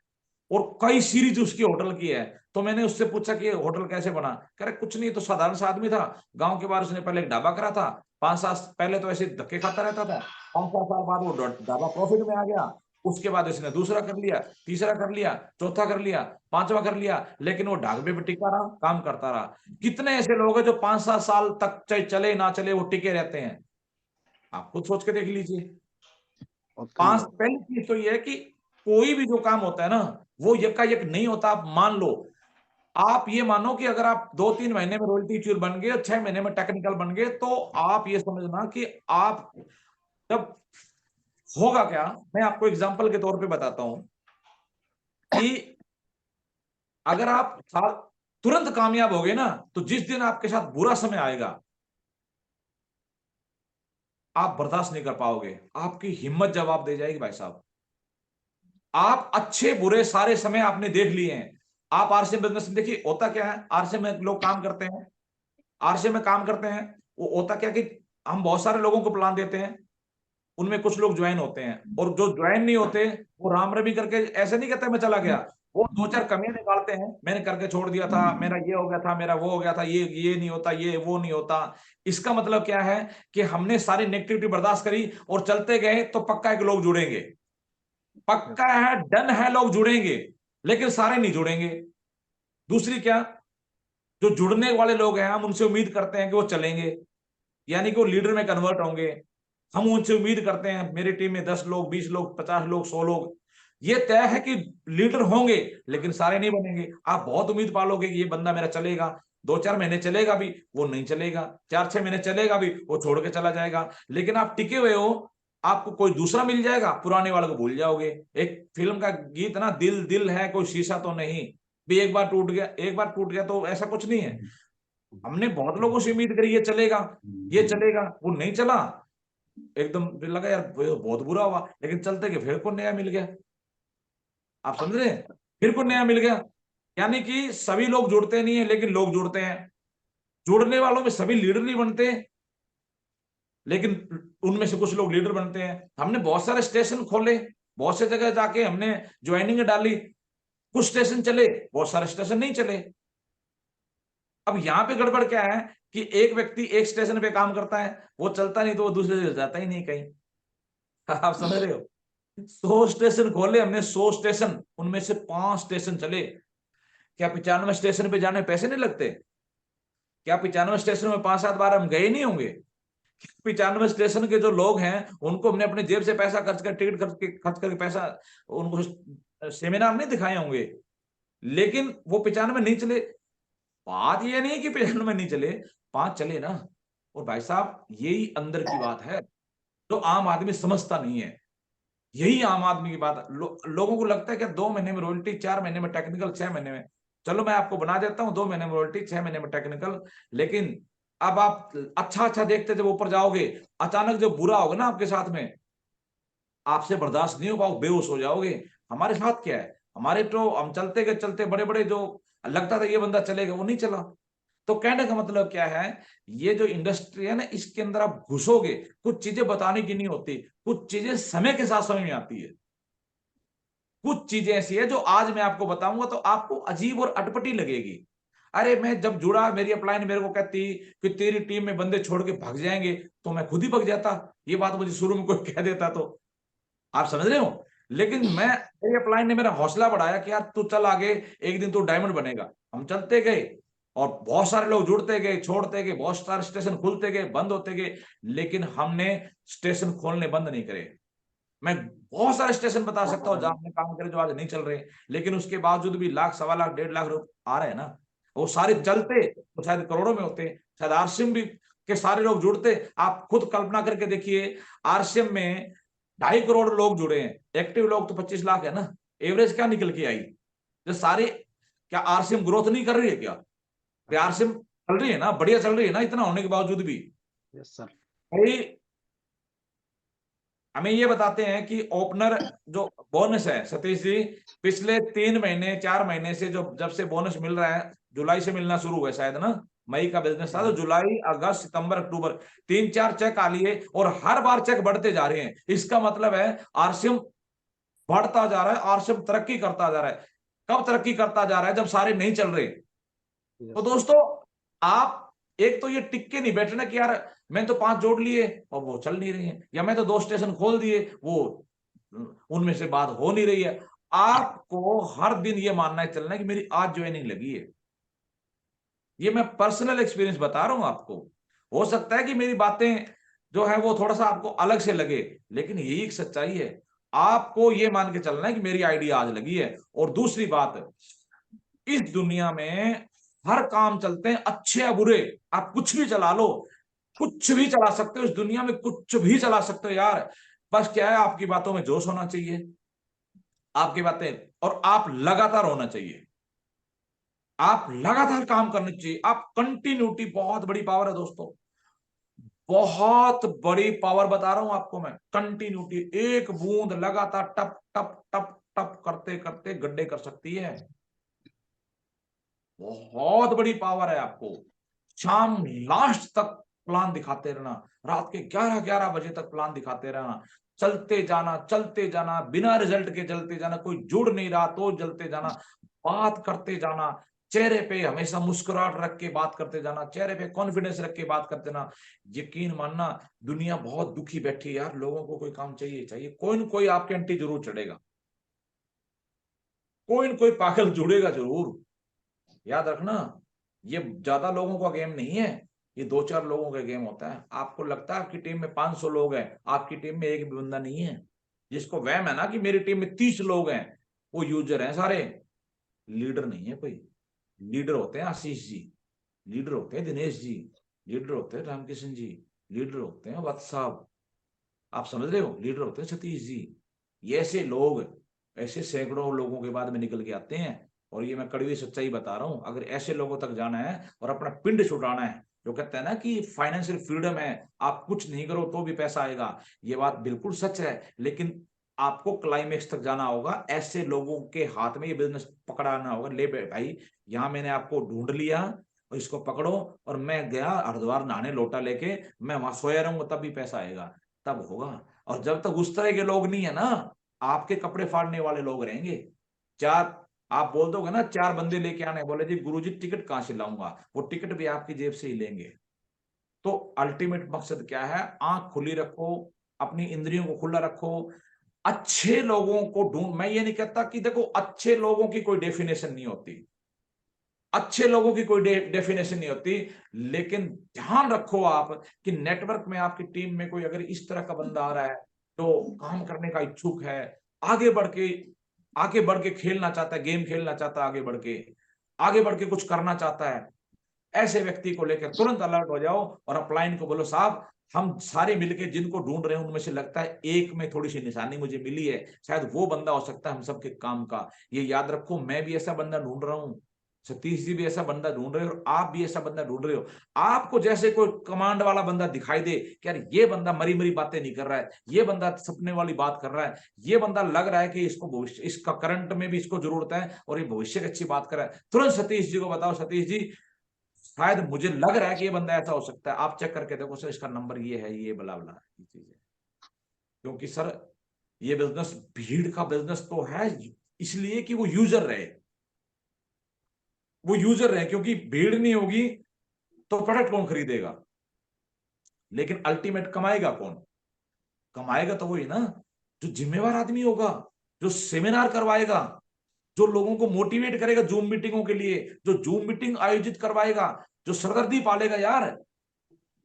और कई सीरीज उसकी होटल की है। तो मैंने उससे पूछा कि होटल कैसे बना, कह रहे कुछ नहीं, तो साधारण सा आदमी था, गांव के बाहर उसने पहले एक ढाबा करा था, 5 साल पहले तो ऐसे धक्के खाता रहता था, 5-7 साल बाद वो ढाबा प्रॉफिट में आ गया, उसके बाद इसने दूसरा कर लिया, तीसरा कर लिया, चौथा कर लिया, पांचवा कर लिया, लेकिन वो ढाबे पे टिका रहा, काम करता रहा। कितने ऐसे लोग हैं जो 5-7 साल तक चाहे चले ना चले वो टिके रहते हैं, आप खुद सोच के देख लीजिए। पहली चीज तो ये है कि कोई भी जो काम होता है ना वो यकायक नहीं होता। आप मान लो, आप ये मानो कि अगर आप 2-3 महीने में रॉयल्टी चूर बन गए और 6 महीने में टेक्निकल बन गए, तो आप ये समझना कि आप जब होगा क्या, मैं आपको एग्जांपल के तौर पे बताता हूं कि अगर आप तुरंत कामयाब हो गए ना, तो जिस दिन आपके साथ बुरा समय आएगा आप बर्दाश्त नहीं कर पाओगे, आपकी हिम्मत जवाब दे जाएगी भाई साहब। आप अच्छे बुरे सारे समय आपने देख लिए हैं। आप आरसीएम बिजनेस में देखिए होता क्या है, आरसीएम में लोग काम करते हैं, आरसीएम में काम करते हैं, वो होता क्या कि हम बहुत सारे लोगों को प्लान देते हैं, उनमें कुछ लोग ज्वाइन होते हैं, और जो ज्वाइन नहीं होते वो राम रवि करके ऐसे नहीं कहते मैं चला गया, वो 2-4 कमियां निकालते हैं, मैंने करके छोड़ दिया था, मेरा ये हो गया था, मेरा वो हो गया था, ये नहीं होता, ये वो नहीं होता। इसका मतलब क्या है कि हमने सारी नेगेटिविटी बर्दाश्त करी और चलते गए, तो पक्का एक लोग जुड़ेंगे, पक्का है, डन है, लोग जुड़ेंगे, लेकिन सारे नहीं जुड़ेंगे। दूसरी क्या, जो जुड़ने वाले लोग हैं हम उनसे उम्मीद करते हैं कि वो चलेंगे, यानी कि वो लीडर में कन्वर्ट होंगे। हम उनसे उम्मीद करते हैं मेरी टीम में 10 लोग, 20 लोग, 50 लोग, 100 लोग, ये तय है कि लीडर होंगे, लेकिन सारे नहीं बनेंगे। आप बहुत उम्मीद पालोगे कि ये बंदा मेरा चलेगा, 2-4 महीने चलेगा भी, वो नहीं चलेगा, 4-6 महीने चलेगा भी, वो छोड़ के चला जाएगा। लेकिन आप टिके हुए हो, आपको कोई दूसरा मिल जाएगा, पुराने वाले को भूल जाओगे। एक फिल्म का गीत ना, दिल दिल है कोई शीशा तो नहीं, भी एक बार टूट गया, एक बार टूट गया तो ऐसा कुछ नहीं है। हमने बहुत लोगों से उम्मीद करी ये चलेगा, ये चलेगा, वो नहीं चला, एकदम लगा यार बहुत बुरा हुआ, लेकिन चलते के फिर को नया मिल गया। आप समझ रहे हैं, फिर को नया मिल गया। यानी कि सभी लोग जुड़ते नहीं है, लेकिन लोग जुड़ते हैं। जुड़ने वालों में सभी लीडर नहीं बनते, लेकिन उनमें से कुछ लोग लीडर बनते हैं। हमने बहुत सारे स्टेशन खोले, बहुत से जगह जाके हमने ज्वाइनिंग डाली, कुछ स्टेशन चले, बहुत सारे स्टेशन नहीं चले। अब यहां पे गड़बड़ क्या है कि एक व्यक्ति एक स्टेशन पे काम करता है, वो चलता नहीं, तो वो दूसरे जगह जाता ही नहीं कहीं। आप समझ रहे हो, 100 स्टेशन खोले हमने, 100 स्टेशन, उनमें से 5 स्टेशन चले। क्या 95 स्टेशन पे जाने पैसे नहीं लगते? क्या 95 स्टेशन में 5-7 बार हम गए नहीं होंगे? 95 स्टेशन के जो लोग हैं उनको हमने अपने जेब से पैसा खर्च कर, टिकट खर्च करके पैसा, उनको सेमिनार नहीं दिखाए होंगे, लेकिन वो 95 नहीं चले। बात ये नहीं कि 95 नहीं चले, 5 चले ना। और भाई साहब यही अंदर की बात है जो आम आदमी समझता नहीं है। यही आम आदमी की बात है। लोगों को लगता है कि 2 महीने में रॉयल्टी, 4 महीने में टेक्निकल, 6 महीने में, चलो मैं आपको बना देता हूं 2 महीने में रॉयल्टी, 6 महीने में टेक्निकल। लेकिन अब आप अच्छा अच्छा देखते जब ऊपर जाओगे, अचानक जब बुरा होगा ना आपके साथ में, आपसे बर्दाश्त नहीं हो पाओ, बेहोश हो जाओगे। हमारे साथ क्या है, हमारे तो हम चलते गए, चलते बड़े बड़े जो लगता था ये बंदा चलेगा, वो नहीं चला। तो कहने का मतलब क्या है, ये जो इंडस्ट्री है ना, इसके अंदर आप घुसोगे, कुछ चीजें बताने की नहीं होती, कुछ चीजें समय के साथ समझ में आती है। कुछ चीजें ऐसी है जो आज मैं आपको बताऊंगा तो आपको अजीब और अटपटी लगेगी। अरे मैं जब जुड़ा, मेरी अपलाइन मेरे को कहती कि तेरी टीम में बंदे छोड़ के भाग जाएंगे, तो मैं खुद ही भाग जाता। ये बात मुझे शुरू में कोई कह देता तो, आप समझ रहे हो। लेकिन मेरी अपलाइन ने मेरा हौसला बढ़ाया कि यार तू चल आगे, एक दिन तू डायमंड बनेगा। हम चलते गए और बहुत सारे लोग जुड़ते गए, छोड़ते गए, बहुत सारे स्टेशन खुलते गए, बंद होते गए, लेकिन हमने स्टेशन खोलने बंद नहीं करे। मैं बहुत सारे स्टेशन बता सकता हूँ जहां हमने काम करे जो आज नहीं चल रहे, लेकिन उसके बावजूद भी लाख, 1.25 लाख, 1.5 लाख रुपए आ रहे हैं ना, वो सारे चलते तो शायद करोड़ों में होते, शायद आरसीएम भी के सारे लोग जुड़ते। आप खुद कल्पना करके देखिए, आरसीएम में 2.5 करोड़ लोग जुड़े हैं, एक्टिव लोग तो 25 लाख है ना, एवरेज क्या निकल के आई? जो सारे, क्या आरसीएम ग्रोथ नहीं कर रही है क्या? आरसीएम चल रही है ना, बढ़िया चल रही है ना, इतना होने के बावजूद भी। Yes sir. भाई हमें ये बताते हैं कि ओपनर जो बोनस है सतीश जी, पिछले 3 महीने 4 महीने से जो जब से बोनस मिल रहा है, जुलाई से मिलना शुरू हुआ है शायद ना, मई का बिजनेस था, तो जुलाई अगस्त सितंबर अक्टूबर 3-4 चेक आ लिए और हर बार चेक बढ़ते जा रहे हैं। इसका मतलब है आरसीएम बढ़ता जा रहा है, आरसीएम तरक्की करता जा रहा है। कब तरक्की करता जा रहा है? जब सारे नहीं चल रहे। तो दोस्तों, आप एक तो ये टिक के नहीं बैठना कि यार मैं तो 5 जोड़ लिए और वो चल नहीं रही है, या मैं तो 2 स्टेशन खोल दिए वो उनमें से बात हो नहीं रही है। आपको हर दिन ये मानना है, चलना है कि मेरी आज ज्वाइनिंग लगी है। ये मैं पर्सनल एक्सपीरियंस बता रहा हूं आपको। हो सकता है कि मेरी बातें जो है वो थोड़ा सा आपको अलग से लगे, लेकिन यही एक सच्चाई है। आपको ये मान के चलना है कि मेरी आइडिया आज लगी है। और दूसरी बात, इस दुनिया में हर काम चलते हैं, अच्छे या बुरे। आप कुछ भी चला लो, कुछ भी चला सकते हो इस दुनिया में, कुछ भी चला सकते हो यार। बस क्या है, आपकी बातों में जोश होना चाहिए, आपकी बातें, और आप लगातार होना चाहिए, आप लगातार काम करने चाहिए। आप कंटिन्यूटी बहुत बड़ी पावर है दोस्तों, बहुत बड़ी पावर बता रहा हूं आपको मैं। कंटिन्यूटी, एक बूंद लगातार टप टप टप टप करते करते गड्ढे कर सकती है। बहुत बड़ी पावर है आपको। शाम लास्ट तक प्लान दिखाते रहना, रात के 11-11 बजे तक प्लान दिखाते रहना, चलते जाना, बिना रिजल्ट के चलते जाना, कोई जुड़ नहीं रहा तो चलते जाना, बात करते जाना, चेहरे पे हमेशा मुस्कुराहट रख के बात करते जाना, चेहरे पे कॉन्फिडेंस रख के बात करते जाना। यकीन मानना, दुनिया बहुत दुखी बैठी है यार, लोगों को कोई काम चाहिए चाहिए, कोई न कोई आपके एंटी जरूर चढ़ेगा, कोई न कोई पागल जुड़ेगा जरूर। याद रखना, ये ज्यादा लोगों का गेम नहीं है, ये 2-4 लोगों का गेम होता है। आपको लगता है आपकी टीम में 500 लोग हैं, आपकी टीम में एक भी बंदा नहीं है। जिसको वहम है ना कि मेरी टीम में 30 लोग हैं, वो यूजर हैं सारे, लीडर नहीं है कोई। लीडर होते हैं आशीष जी, लीडर होते हैं दिनेश जी, लीडर होते हैं रामकिशन जी, लीडर होते हैं वत्स साहब, आप समझ रहे हो, लीडर होते हैं सतीश जी। ये ऐसे लोग, ऐसे सैकड़ों लोगों के बाद में निकल के आते हैं। और ये मैं कड़वी सच्चाई बता रहा हूं, अगर ऐसे लोगों तक जाना है और अपना पिंड छुटाना है, जो कहते हैं ना कि फाइनेंशियल फ्रीडम है, आप कुछ नहीं करो तो भी पैसा आएगा, ये बात बिल्कुल सच है। लेकिन आपको क्लाइमेक्स तक जाना होगा, ऐसे लोगों के हाथ में ये बिजनेस पकड़ाना होगा। ले भाई, यहां मैंने आपको ढूंढ लिया और इसको पकड़ो। और मैं गया हरिद्वार नहाने लोटा लेके, मैं वहां सोया रहूंगा तब भी पैसा आएगा, तब होगा। और जब तक उस तरह के लोग नहीं है ना, आपके कपड़े फाड़ने वाले लोग रहेंगे। चार, आप बोल दोगे ना 4 बंदे लेके आने, बोले जी गुरुजी टिकट कहां से लाऊंगा, वो टिकट भी आपकी जेब से ही लेंगे। तो अल्टीमेट मकसद क्या है? आंख खुली रखो, अपनी इंद्रियों को खुला रखो, अच्छे लोगों को ढूंढ। मैं ये नहीं कहता कि देखो, अच्छे लोगों की कोई डेफिनेशन नहीं होती, अच्छे लोगों की कोई डेफिनेशन नहीं होती, लेकिन ध्यान रखो आप कि नेटवर्क में आपकी टीम में कोई अगर इस तरह का बंदा आ रहा है, तो काम करने का इच्छुक है, आगे बढ़ के आगे बढ़ के खेलना चाहता है, गेम खेलना चाहता है, आगे बढ़ के कुछ करना चाहता है, ऐसे व्यक्ति को लेकर तुरंत अलर्ट हो जाओ और अपलाइन को बोलो, साहब हम सारे मिलके जिनको ढूंढ रहे हैं उनमें से लगता है एक में थोड़ी सी निशानी मुझे मिली है, शायद वो बंदा हो सकता है हम सबके काम का। ये याद रखो, मैं भी ऐसा बंदा ढूंढ रहा हूँ, सतीश जी भी ऐसा बंदा ढूंढ रहे हो, और आप भी ऐसा बंदा ढूंढ रहे हो। आपको जैसे कोई कमांड वाला बंदा दिखाई दे कि यार ये बंदा मरी मरी बातें नहीं कर रहा है, ये बंदा सपने वाली बात कर रहा है, ये बंदा लग रहा है कि इसको भविष्य, इसका करंट में भी इसको जरूरत है और ये भविष्य की अच्छी बात कर रहा है, तुरंत सतीश जी को बताओ, सतीश जी शायद मुझे लग रहा है कि ये बंदा ऐसा हो सकता है, आप चेक करके देखो सर, इसका नंबर ये है, ये बला बला ये चीज है। क्योंकि सर, ये बिजनेस भीड़ का बिजनेस तो है, इसलिए कि वो यूजर रहे, क्योंकि भीड़ नहीं होगी तो प्रोडक्ट कौन खरीदेगा? लेकिन अल्टीमेट कमाएगा कौन? कमाएगा तो वही ना, जो जिम्मेवार आदमी होगा, जो सेमिनार करवाएगा, जो लोगों को मोटिवेट करेगा जूम मीटिंगों के लिए, जो जूम मीटिंग आयोजित करवाएगा, जो सरदर्दी पालेगा यार।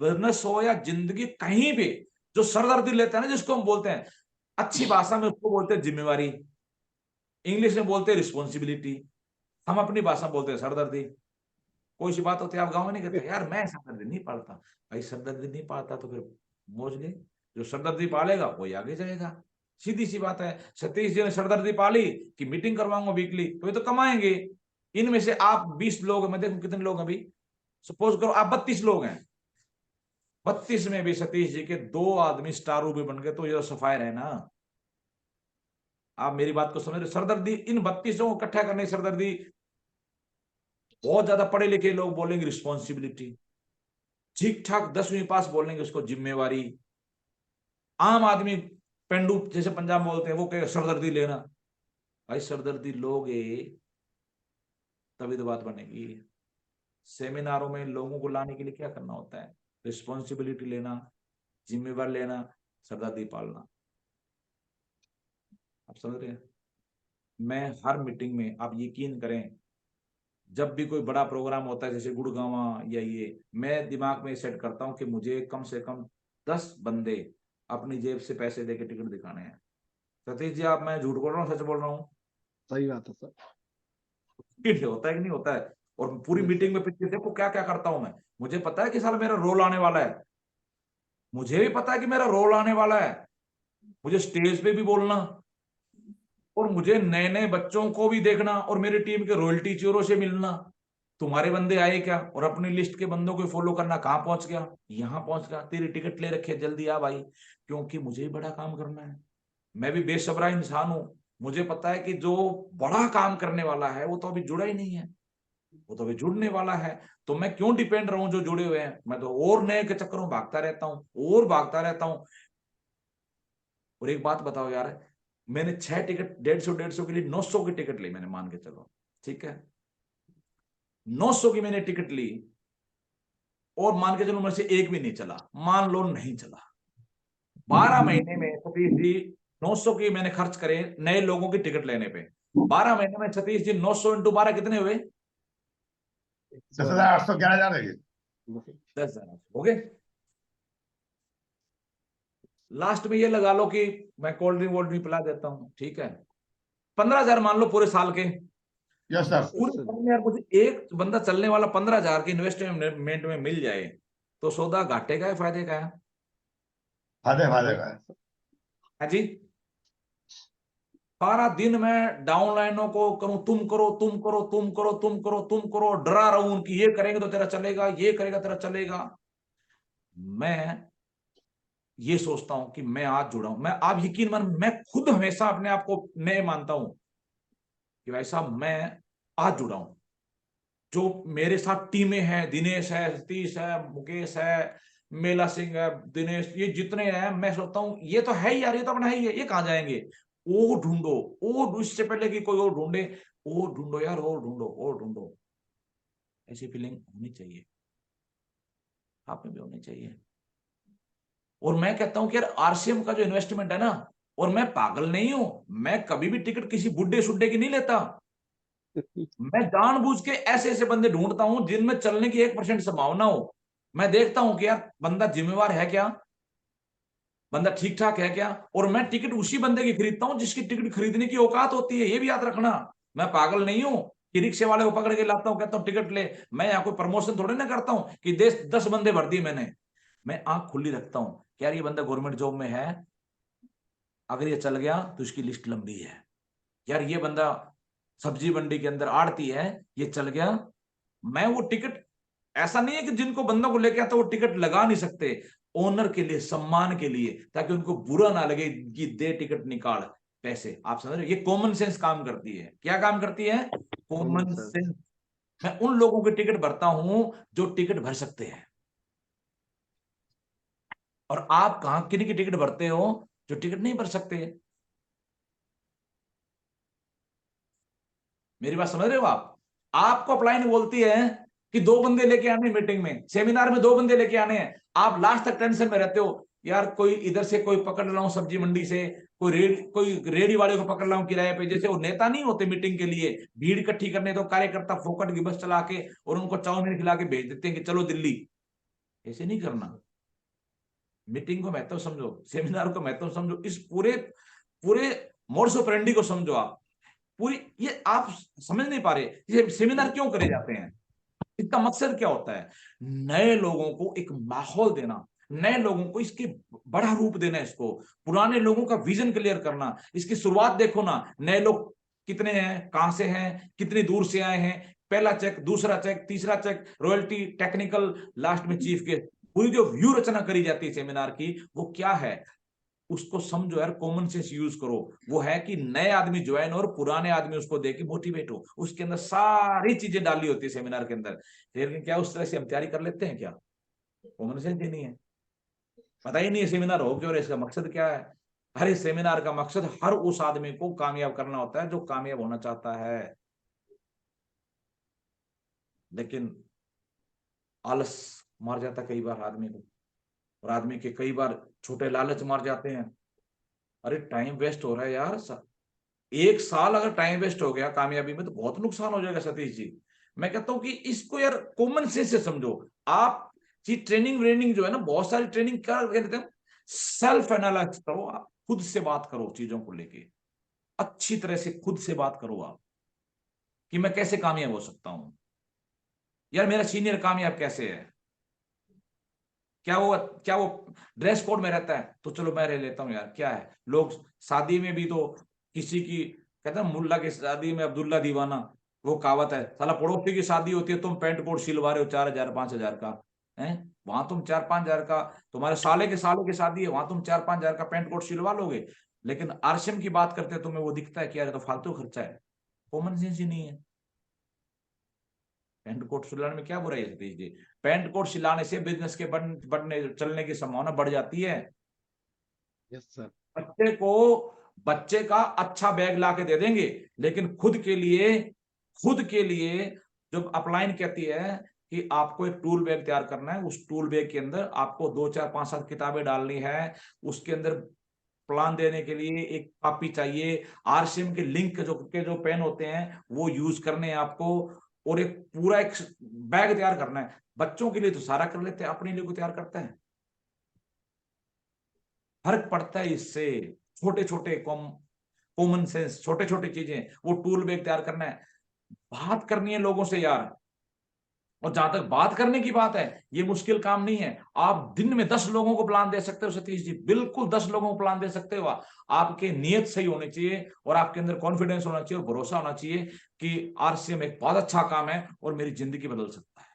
बिजनेस हो या जिंदगी, कहीं भी जो सरदर्दी लेता है ना, जिसको हम बोलते हैं, अच्छी भाषा में उसको बोलते हैं जिम्मेवारी, इंग्लिश में बोलते हैं रिस्पॉन्सिबिलिटी, हम अपनी भाषा में बोलते हैं सरदर्दी। कोई सी बात होती है, आप गाँव में नहीं कहते यार मैं सरदर्दी नहीं पालता, भाई सरदर्दी नहीं पालता तो फिर मौज ले, जो सरदर्दी पालेगा वही आगे जाएगा। सीधी सी बात है। सतीश जी ने सरदर्दी पाली कि मीटिंग करवाऊंगा वीकली, तो ये तो कमाएंगे। इनमें से आप 20 लोग, मैं देखूं कितने लोग अभी, सपोज करो आप 32 लोग हैं, 32 में भी सतीश जी के 2 आदमी स्टार भी बन गए, तो ये तो सफायर है ना। आप मेरी बात को समझ रहे? सरदर्दी इन 32 को इकट्ठा करने की सरदर्दी बहुत ज्यादा पढ़े लिखे लोग बोलेंगे रिस्पॉन्सिबिलिटी, ठीक ठाक 10वीं पास बोलेंगे उसको जिम्मेवारी, आम आदमी पेंडू जैसे पंजाब बोलते हैं वो कहेगा सरदर्दी लेना। भाई सरदर्दी लोगे तभी तो बात बनेगी। सेमिनारों में लोगों को लाने के लिए क्या करना होता है? रिस्पॉन्सिबिलिटी लेना, जिम्मेवार लेना, सरदर्दी पालना। आप समझ रहे हैं? मैं हर मीटिंग में, आप यकीन करें, जब भी कोई बड़ा प्रोग्राम होता है जैसे गुड़गांवा या ये, मैं दिमाग में सेट करता हूं कि मुझे कम से कम 10 बंदे अपनी जेब से पैसे देके टिकट दिखाने हैं। सतीश जी, आप, मैं झूठ बोल रहा हूँ सच बोल रहा हूँ? सही बात है सर। होता है कि नहीं होता है? और पूरी यस मीटिंग सर। में पीछे देखो क्या क्या करता हूं मैं। मुझे पता है कि साल मेरा रोल आने वाला है, मुझे भी पता है कि मेरा रोल आने वाला है, मुझे स्टेज पे भी बोलना, और मुझे नए नए बच्चों को भी देखना, और मेरी टीम के रॉयल्टी चोरों से मिलना। तुम्हारे बंदे आए क्या? और अपनी लिस्ट के बंदों को फॉलो करना। कहां पहुंच गया? यहां पहुंच गया। तेरी टिकट ले रखे, जल्दी आ भाई, क्योंकि मुझे भी बड़ा काम करना है। मैं भी बेसब्रा इंसान हूं। मुझे पता है कि जो बड़ा काम करने वाला है वो तो अभी जुड़ा ही नहीं है, वो तो अभी जुड़ने वाला है। तो मैं क्यों डिपेंड रहूं जो जुड़े हुए हैं? मैं तो और नए के चक्करों में भागता रहता हूं और भागता रहता हूं। और एक बात बताओ यार, मैंने 6 टिकट 150 के लिए 900 की टिकट ली मैंने, मान के चलो, ठीक है, 900 की मैंने टिकट ली, और मान के चलो मेरे से एक भी नहीं चला, मान लो नहीं चला। 12 महीने में सतीश जी 900 की मैंने खर्च करे नए लोगों की टिकट लेने पे। 12 महीने में सतीश जी 900 इंटू 12 कितने हुए? 10,811 है ये। 10,000 हो गए। लास्ट में ये लगा लो कि मैं कोल्ड ड्रिंक वोल्ड ड्रिंक पिला देता हूँ, ठीक है, 15,000 मान लो पूरे साल के। Yes sir. पूरे साल में यार मुझे एक बंदा चलने वाला 15,000 की इन्वेस्टमेंट में मिल जाए तो सौदा घाटे का है फायदे का है? फायदे फायदे का है। है जी। सारा दिन मैं डाउनलाइनों को करूं, तुम करो तुम करो तुम करो तुम करो तुम करो, डरा रहा हूं कि ये करेंगे तो तेरा चलेगा, ये करेगा तेरा चलेगा। मैं ये सोचता हूं कि मैं आज जुड़ा हूं। मैं, आप यकीन मान, मैं खुद हमेशा अपने आप को नए मानता हूं कि भाई साहब मैं आज जुड़ा हूं। जो मेरे साथ टीमें हैं, दिनेश है, सतीश है, मुकेश है, मेला सिंह है, दिनेश, ये जितने हैं, मैं सोचता हूँ ये तो है ही यार, ये तो अपना है ही है, ये कहाँ जाएंगे? वो ढूंढो, वो इससे पहले कि कोई और ढूंढे, वो ढूंढो यार, और ढूंढो और ढूंढो। ऐसी फीलिंग होनी चाहिए, आप में भी होनी चाहिए। और मैं कहता हूं कि यार आरसीएम का जो इन्वेस्टमेंट है ना, और मैं पागल नहीं हूं, मैं कभी भी टिकट किसी बुड्ढे शुड्ढे की नहीं लेता। मैं जानबूझ के ऐसे ऐसे बंदे ढूंढता हूं जिनमें चलने की 1% संभावना हो। मैं देखता हूं कि यार बंदा जिम्मेवार है क्या, बंदा ठीक ठाक है क्या, और मैं टिकट उसी बंदे की खरीदता हूं जिसकी टिकट खरीदने की औकात होती है। ये भी याद रखना, मैं पागल नहीं हूं कि रिक्शे वाले को पकड़ के लाता हूं, कहता हूं टिकट ले। मैं यहाँ कोई प्रमोशन थोड़े ना करता हूं कि 10 बंदे भर दिए मैंने। मैं आंख खुली रखता हूं कि यार ये बंदा गवर्नमेंट जॉब में है, अगर ये चल गया तो इसकी लिस्ट लंबी है। यार ये बंदा सब्जी मंडी के अंदर आड़ती है, ये चल गया। मैं वो टिकट, ऐसा नहीं है कि जिनको बंदों को लेके आता वो टिकट लगा नहीं सकते, ओनर के लिए, सम्मान के लिए, ताकि उनको बुरा ना लगे कि दे टिकट निकाल पैसे। आप समझ रहे हो? ये कॉमन सेंस काम करती है। क्या काम करती है? Common common sense. सेंस। मैं उन लोगों की टिकट भरता हूं जो टिकट भर सकते हैं। और आप कहां किन की टिकट भरते हो? जो टिकट नहीं भर सकते। मेरी बात समझ रहे हो आप? आपको अपलाइन बोलती है कि 2 बंदे लेके आने, मीटिंग में, सेमिनार में 2 बंदे लेके आने हैं। आप लास्ट तक टेंशन में रहते हो, यार कोई इधर से कोई पकड़ रहा हूं सब्जी मंडी से, कोई रेडी वाले को पकड़ रहा हूं किराए पे। जैसे वो नेता नहीं होते मीटिंग के लिए भीड़ इकट्ठी करने, तो कार्यकर्ता फोकट की बस चला के और उनको चाउमीन खिला के भेज देते हैं कि चलो दिल्ली। ऐसे नहीं करना। मीटिंग को महत्व समझो, सेमिनार को महत्व समझो, इस पूरे पूरे मोड्स ऑपरेंडी को समझो आप। पूरी, ये आप समझ नहीं पा रहे ये सेमिनार क्यों करे जाते हैं, इसका मकसद क्या होता है? नए लोगों को एक माहौल देना, नए लोगों को इसके बड़ा रूप देना, इसको पुराने लोगों का विजन क्लियर करना। इसकी शुरुआत देखो ना, नए लोग कितने हैं, कहां से हैं, कितनी दूर से आए हैं, पहला चेक, दूसरा चेक, तीसरा चेक, रॉयल्टी, टेक्निकल, लास्ट में चीफ गेस्ट। पूरी जो व्यू रचना करी जाती है सेमिनार की, वो क्या है? उसको समझो यार, कॉमन सेंस यूज करो। वो है कि नए आदमी ज्वाइन और पुराने आदमी उसको देख के मोटिवेट हो, उसके अंदर सारी चीजें डाली होती है सेमिनार के अंदर। लेकिन क्या उस तरह से हम तैयारी कर लेते हैं क्या? कॉमन सेंस ही नहीं है, पता ही नहीं है सेमिनार हो क्यों, इसका मकसद क्या है। हर इस सेमिनार का मकसद हर उस आदमी को कामयाब करना होता है जो कामयाब होना चाहता है। लेकिन आलस मार जाता कई बार आदमी को, और आदमी के कई बार छोटे लालच मार जाते हैं। अरे टाइम वेस्ट हो रहा है यार, एक साल अगर टाइम वेस्ट हो गया कामयाबी में तो बहुत नुकसान हो जाएगा सतीश जी। मैं कहता हूं कि इसको यार कॉमन सेंस से समझो आप। जी ट्रेनिंग व्रेनिंग जो है ना, बहुत सारी ट्रेनिंग क्या कहते हैं, सेल्फ एनालाइज करो आप, खुद से बात करो चीजों को लेके, अच्छी तरह से खुद से बात करो आप कि मैं कैसे कामयाब हो सकता हूं यार, मेरा सीनियर कामयाब कैसे है, क्या वो ड्रेस कोड में रहता है तो चलो मैं रह लेता हूँ यार, क्या है। लोग शादी में भी तो किसी की, कहते हैं मुल्ला की शादी में अब्दुल्ला दीवाना, वो कहावत है, साला पड़ोसी की शादी होती है तुम पेंट कोट सिलवा रहे हो 4,000 5,000 का है, वहां तुम 4-5 हजार का, तुम्हारे साले के सालों की शादी है वहां तुम 4-5 हजार का पेंट कोट सिलवा लोगे। लेकिन आरसीएम की बात करते हैं तुम्हें वो दिखता है कि यार तो फालतू खर्चा है, कॉमन सेंस ही नहीं है। पेंट कोट सिलाने में क्या बुराई है सतीश जी? पेंट कोट सिलाने से बिजनेस के बढ़ने चलने की संभावना बढ़ जाती है। Yes sir. बच्चे का अच्छा बैग ला के दे देंगे, लेकिन खुद के लिए जब अपलाइन कहती है कि आपको एक टूल बैग तैयार करना है, उस टूल बैग के अंदर आपको 2 4 5 7 किताबें डालनी है, उसके अंदर प्लान देने के लिए एक कॉपी चाहिए, आरसीएम के लिंक जो पेन होते हैं वो यूज करने हैं आपको, और एक पूरा एक बैग तैयार करना है। बच्चों के लिए तो सारा कर लेते हैं, अपने लिए को तैयार करते हैं। फर्क पड़ता है इससे, छोटे छोटे कॉमन सेंस, छोटे छोटे चीजें, वो टूल बैग तैयार करना है, बात करनी है लोगों से यार। और जहां तक बात करने की बात है, ये मुश्किल काम नहीं है। आप दिन में 10 लोगों को प्लान दे सकते हो सतीश जी, बिल्कुल 10 लोगों को प्लान दे सकते हो। आपके नियत सही होनी चाहिए और आपके अंदर कॉन्फिडेंस होना चाहिए और भरोसा होना चाहिए कि आरसीएम एक बहुत अच्छा काम है और मेरी जिंदगी बदल सकता है।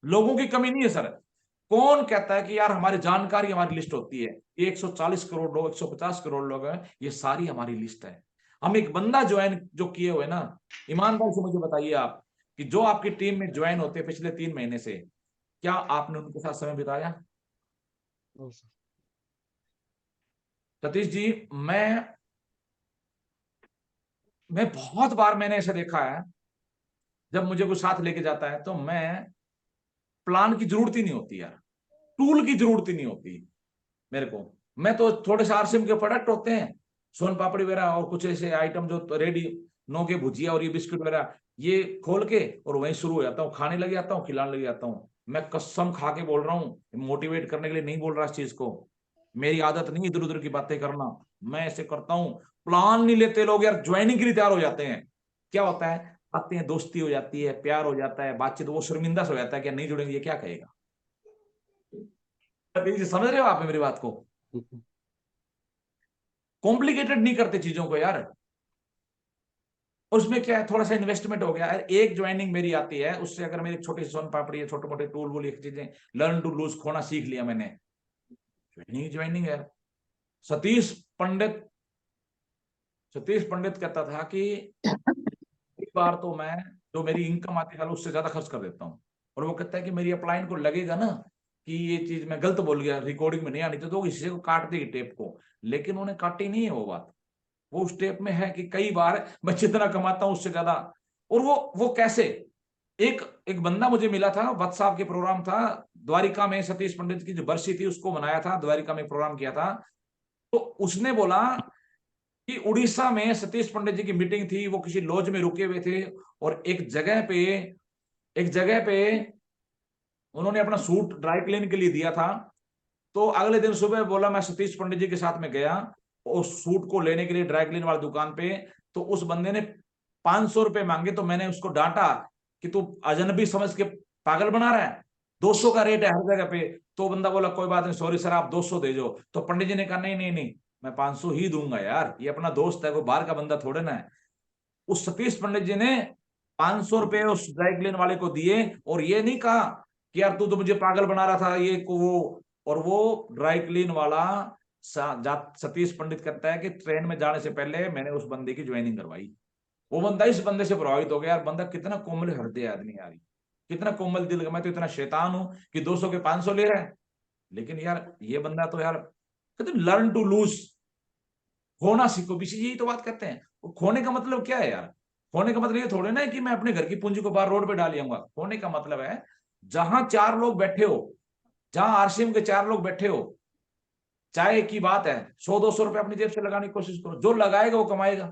लोगों की कमी नहीं है सर। कौन कहता है कि यार हमारी जानकारी हमारी लिस्ट होती है, ये 140 करोड़ लोग, 150 करोड़ लोग हैं, ये सारी हमारी लिस्ट है। हम एक बंदा ज्वाइन जो किए हुए ना, ईमानदारी से मुझे बताइए आप कि जो आपकी टीम में ज्वाइन होते हैं पिछले 3 महीने से, क्या आपने उनके साथ समय बिताया? No sir. सतीश जी, मैं बहुत बार मैंने ऐसा देखा है, जब मुझे कोई साथ लेके जाता है तो मैं, प्लान की जरूरत ही नहीं होती यार, टूल की जरूरत ही नहीं होती मेरे को। मैं तो थोड़े से आरसीएम के प्रोडक्ट होते हैं, सोन पापड़ी वगैरह और कुछ ऐसे आइटम जो रेडी, नो के भुजिया और ये बिस्कुट वगैरह, ये खोल के और वहीं शुरू हो जाता हूँ, खाने लग जाता हूँ, खिलाने लग जाता हूँ। मैं कसम खा के बोल रहा हूँ, मोटिवेट करने के लिए नहीं बोल रहा इस चीज को, मेरी आदत नहीं इधर उधर की बातें करना, मैं ऐसे करता हूँ। प्लान नहीं लेते लोग यार, ज्वाइनिंग के लिए तैयार हो जाते हैं, क्या होता है, आते हैं, दोस्ती हो जाती है, प्यार हो जाता है, बातचीत, वो शर्मिंदा से हो जाता है कि नहीं जुड़ेंगे, ये क्या कहेगा। समझ रहे हो आप मेरी बात को? कॉम्प्लिकेटेड नहीं करते चीजों को यार। उसमें क्या है, थोड़ा सा इन्वेस्टमेंट हो गया, एक ज्वाइनिंग मेरी आती है, उससे अगर मेरी छोटी सी सोन पापड़ी है, छोटे मोटे टूल वूल चीजें, लर्न टू लूज, खोना सीख लिया मैंने, ज्वाइनिंग ज्वाइनिंग है। सतीश पंडित सतीश पंडित कहता था कि एक बार तो मैं, जो मेरी इनकम आती है उससे ज्यादा खर्च कर देता हूँ। और वो कहता है कि मेरी अपलाइन को लगेगा ना कि ये चीज मैं गलत बोल गया, रिकॉर्डिंग में नहीं आनी तो इसी को काट देगी टेप को, लेकिन उन्हें काटी नहीं है वो बात। वो उस टेप में है कि कई बार मैं जितना कमाता हूं उससे ज्यादा। और वो कैसे, एक एक बंदा मुझे मिला था, व्हाट्सएप के प्रोग्राम था द्वारिका में, सतीश पंडित की जो बरसी थी उसको मनाया था, द्वारिका में प्रोग्राम किया था। तो उसने बोला कि उड़ीसा में सतीश पंडित जी की मीटिंग थी, वो किसी लॉज में रुके हुए थे, और एक जगह पे उन्होंने अपना सूट ड्राई क्लीन के लिए दिया था। तो अगले दिन सुबह बोला मैं सतीश पंडित जी के साथ में गया उस सूट को लेने के लिए ड्राई क्लीन वाली दुकान पे। तो उस बंदे ने 500 रुपए मांगे, तो मैंने उसको डांटा कि तू अजनबी समझ के पागल बना रहा है, 200 का रेट है हर जगह पे। तो बंदा बोला कोई बात नहीं, सॉरी सर आप 200 दे दो। तो पंडित जी ने कहा नहीं नहीं नहीं, मैं 500 ही दूंगा यार, ये अपना दोस्त है, कोई बाहर का बंदा थोड़े ना है। उस सतीश पंडित जी ने 500 रुपए उस ड्राई क्लीन वाले को दिए, और ये नहीं कहा कि यार तू तो मुझे पागल बना रहा था ये को वो। और वो ड्राई क्लीन वाला सतीश पंडित कहता है कि ट्रेन में जाने से पहले मैंने उस बंदे की ज्वाइनिंग करवाई। वो बंदा इस बंदे से प्रभावित हो गया, यार बंदा कितना कोमल हृदय आदमी यार, कितना कोमल दिल का, मैं तो इतना शैतान हूं कि 200 के 500 ले रहा है। लेकिन यार ये बंदा तो यार कहते लर्न टू लूज, खोना सीखो। बीसी यही तो बात करते हैं। वो खोने का मतलब क्या है यार? खोने का मतलब ये थोड़े ना है कि मैं अपने घर की पूंजी को बाहर रोड पे डाल आऊंगा। खोने का मतलब है जहां 4 लोग बैठे हो, जहां आरसीएम के 4 लोग बैठे हो, चाय की बात है, 100-200 रुपए अपनी जेब से लगाने की कोशिश करो, जो लगाएगा वो कमाएगा।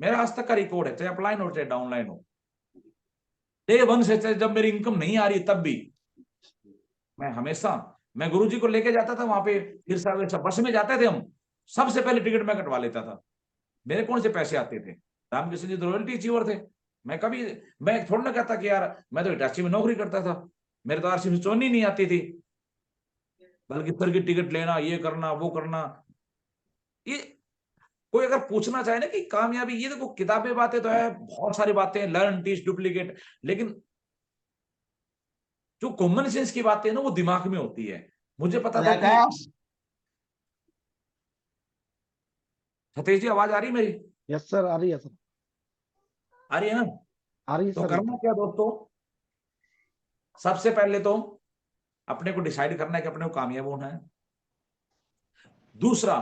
मेरा आज तक का रिकॉर्ड है, चाहे अपलाइन हो चाहे डाउनलाइन हो, डे 1 से, चाहे जब मेरी इनकम नहीं आ रही तब भी मैं हमेशा, मैं गुरुजी को लेके जाता था वहां पे, फिर सब बस में जाते थे हम, सबसे पहले टिकट मैं कटवा लेता था। मेरे कौन से पैसे आते थे? रामकृष्ण जी तो रॉयल्टी अचीवर थे। मैं कभी, मैं थोड़ा ना कहता कि यार मैं तो हिटाची में नौकरी करता था, मेरे तो आरसी में चोनी नहीं आती थी, बल्कि सर की टिकट लेना, ये करना वो करना। ये कोई अगर पूछना चाहे ना कि कामयाबी, ये देखो किताबें बातें तो है, बहुत सारी बातें, लर्न टीच डुप्लीकेट, लेकिन जो कॉमन सेंस की बातें है ना वो दिमाग में होती है। मुझे पता था कि सतीश जी आवाज आ रही मेरी? यस सर, आ रही है सर, आ रही है ना? आ रही है तो सर करना एकदम। क्या दोस्तों, सबसे पहले तो अपने को डिसाइड करना है कि अपने को कामयाब होना है। दूसरा,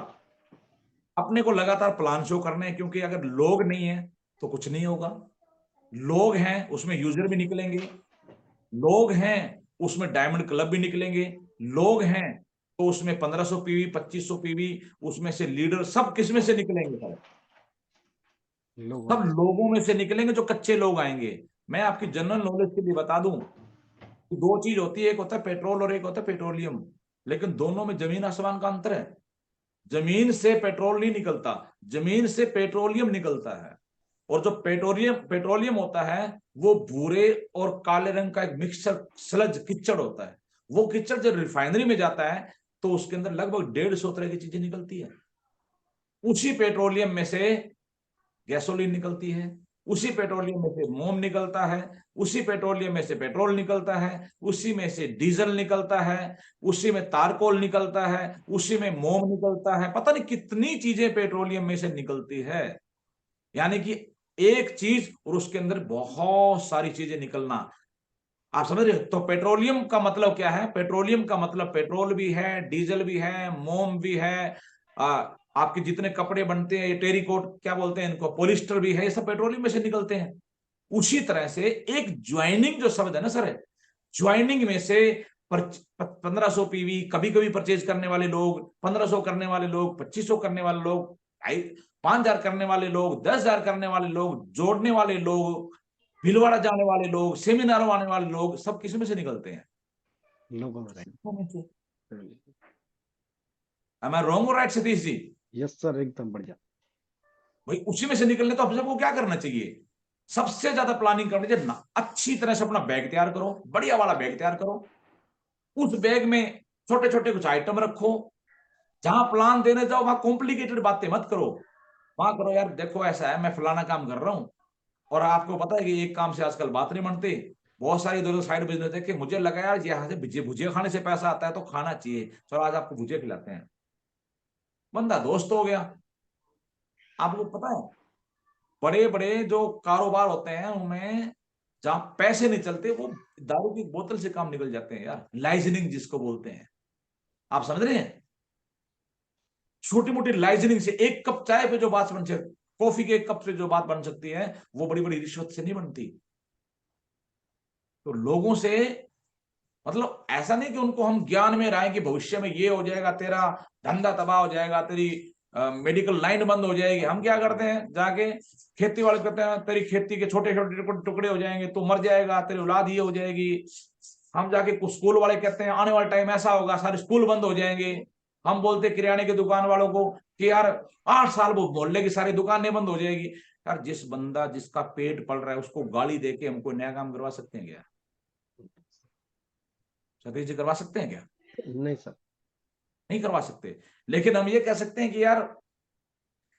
अपने को लगातार प्लान शो करने हैं, क्योंकि अगर लोग नहीं है तो कुछ नहीं होगा। लोग हैं उसमें यूजर भी निकलेंगे, लोग हैं उसमें डायमंड क्लब भी निकलेंगे, लोग हैं तो उसमें 1500 पीवी 2500 पीवी, उसमें से लीडर, सब किस में से निकलेंगे सर? लोगों सब में। लोगों में से निकलेंगे, जो कच्चे लोग आएंगे। मैं आपकी जनरल नॉलेज के लिए बता दूं कि 2 चीज होती है, एक होता है पेट्रोल और एक होता है पेट्रोलियम, लेकिन दोनों में जमीन आसमान का अंतर है। जमीन से पेट्रोल नहीं निकलता, जमीन से पेट्रोलियम निकलता है। और जो पेट्रोलियम पेट्रोलियम होता है वो भूरे और काले रंग का एक मिक्सचर, स्लज, कीचड़ होता है। वो कीचड़ जब रिफाइनरी में जाता है तो उसके अंदर लगभग 150 तरह की चीजें निकलती है। उसी पेट्रोलियम में से गैसोलीन निकलती है, उसी पेट्रोलियम में से मोम निकलता है, उसी पेट्रोलियम में से पेट्रोल निकलता है, उसी में से डीजल निकलता है, उसी में तारकोल निकलता है, उसी में मोम निकलता है, पता नहीं कितनी चीजें पेट्रोलियम में से निकलती है। यानी कि एक चीज और उसके अंदर बहुत सारी चीजें निकलना, आप समझ रहे हो? तो पेट्रोलियम का मतलब क्या है? पेट्रोलियम का मतलब पेट्रोल भी है, डीजल भी है, मोम भी है, आपके जितने कपड़े बनते हैं, ये टेरिकोट क्या बोलते हैं इनको, पॉलिस्टर भी है, ये सब पेट्रोलियम में से निकलते हैं। उसी तरह से एक ज्वाइनिंग जो शब्द है ना सर, ज्वाइनिंग में से 1500 पीवी कभी कभी परचेज करने वाले लोग, 1500 करने वाले लोग, 2500 करने वाले लोग, 5000 करने वाले लोग, 10,000 करने वाले लोग, जोड़ने वाले लोग, भीलवाड़ा जाने वाले लोग, सेमिनार आने वाले लोग, सब किस में से निकलते हैं? लोगों में से। Am I wrong or right Satish ji? Yes sir, एकदम बढ़िया। भाई उसी में से निकलने तो हम सबको क्या करना चाहिए? सबसे ज्यादा प्लानिंग करनी चाहिए ना, अच्छी तरह से अपना बैग तैयार करो, बढ़िया वाला बैग तैयार करो। उस बैग में छोटे छोटे कुछ आइटम रखो। जहां प्लान देने जाओ वहां कॉम्प्लिकेटेड बातें मत करो। वहां करो यार देखो ऐसा है, मैं फलाना काम कर रहा हूं, और आपको पता है कि एक काम से आजकल बात नहीं बनती। बहुत सारी इधर साइड बिजनेस है कि मुझे लगा यार यहाँ से भुजिया खाने से पैसा आता है तो खाना चाहिए, चलो आज आपको भुजिया खिलाते हैं, बंदा दोस्त हो गया। आपको पता है बड़े बड़े जो कारोबार होते हैं उनमें जहां पैसे नहीं चलते, वो दारू की बोतल से काम निकल जाते हैं यार, लाइजनिंग जिसको बोलते हैं। आप समझ रहे हैं? छोटी मोटी लाइजनिंग से एक कप चाय पे जो बात बन सकती, कॉफी के एक कप से जो बात बन सकती है, वो बड़ी बड़ी रिश्वत से नहीं बनती। तो लोगों से, मतलब ऐसा नहीं कि उनको हम ज्ञान में राय कि भविष्य में ये हो जाएगा, तेरा धंधा तबाह हो जाएगा, तेरी मेडिकल लाइन बंद हो जाएगी। हम क्या करते हैं जाके खेती वाले कहते हैं तेरी खेती के छोटे छोटे टुकड़े हो जाएंगे, तू मर जाएगा, तेरी औलाद ये हो जाएगी। हम जाके कुछ स्कूल वाले कहते हैं आने वाला टाइम ऐसा होगा सारे स्कूल बंद हो जाएंगे। हम बोलते किराने की दुकान वालों को कि यार 8 साल वो मोहल्ले की सारी दुकानें बंद हो जाएगी। यार जिस बंदा जिसका पेट पल रहा है उसको गाली देके हम कोई नया काम करवा सकते हैं क्या? सतीश जी करवा सकते हैं क्या? नहीं सर। नहीं करवा सकते। लेकिन हम ये कह सकते हैं कि यार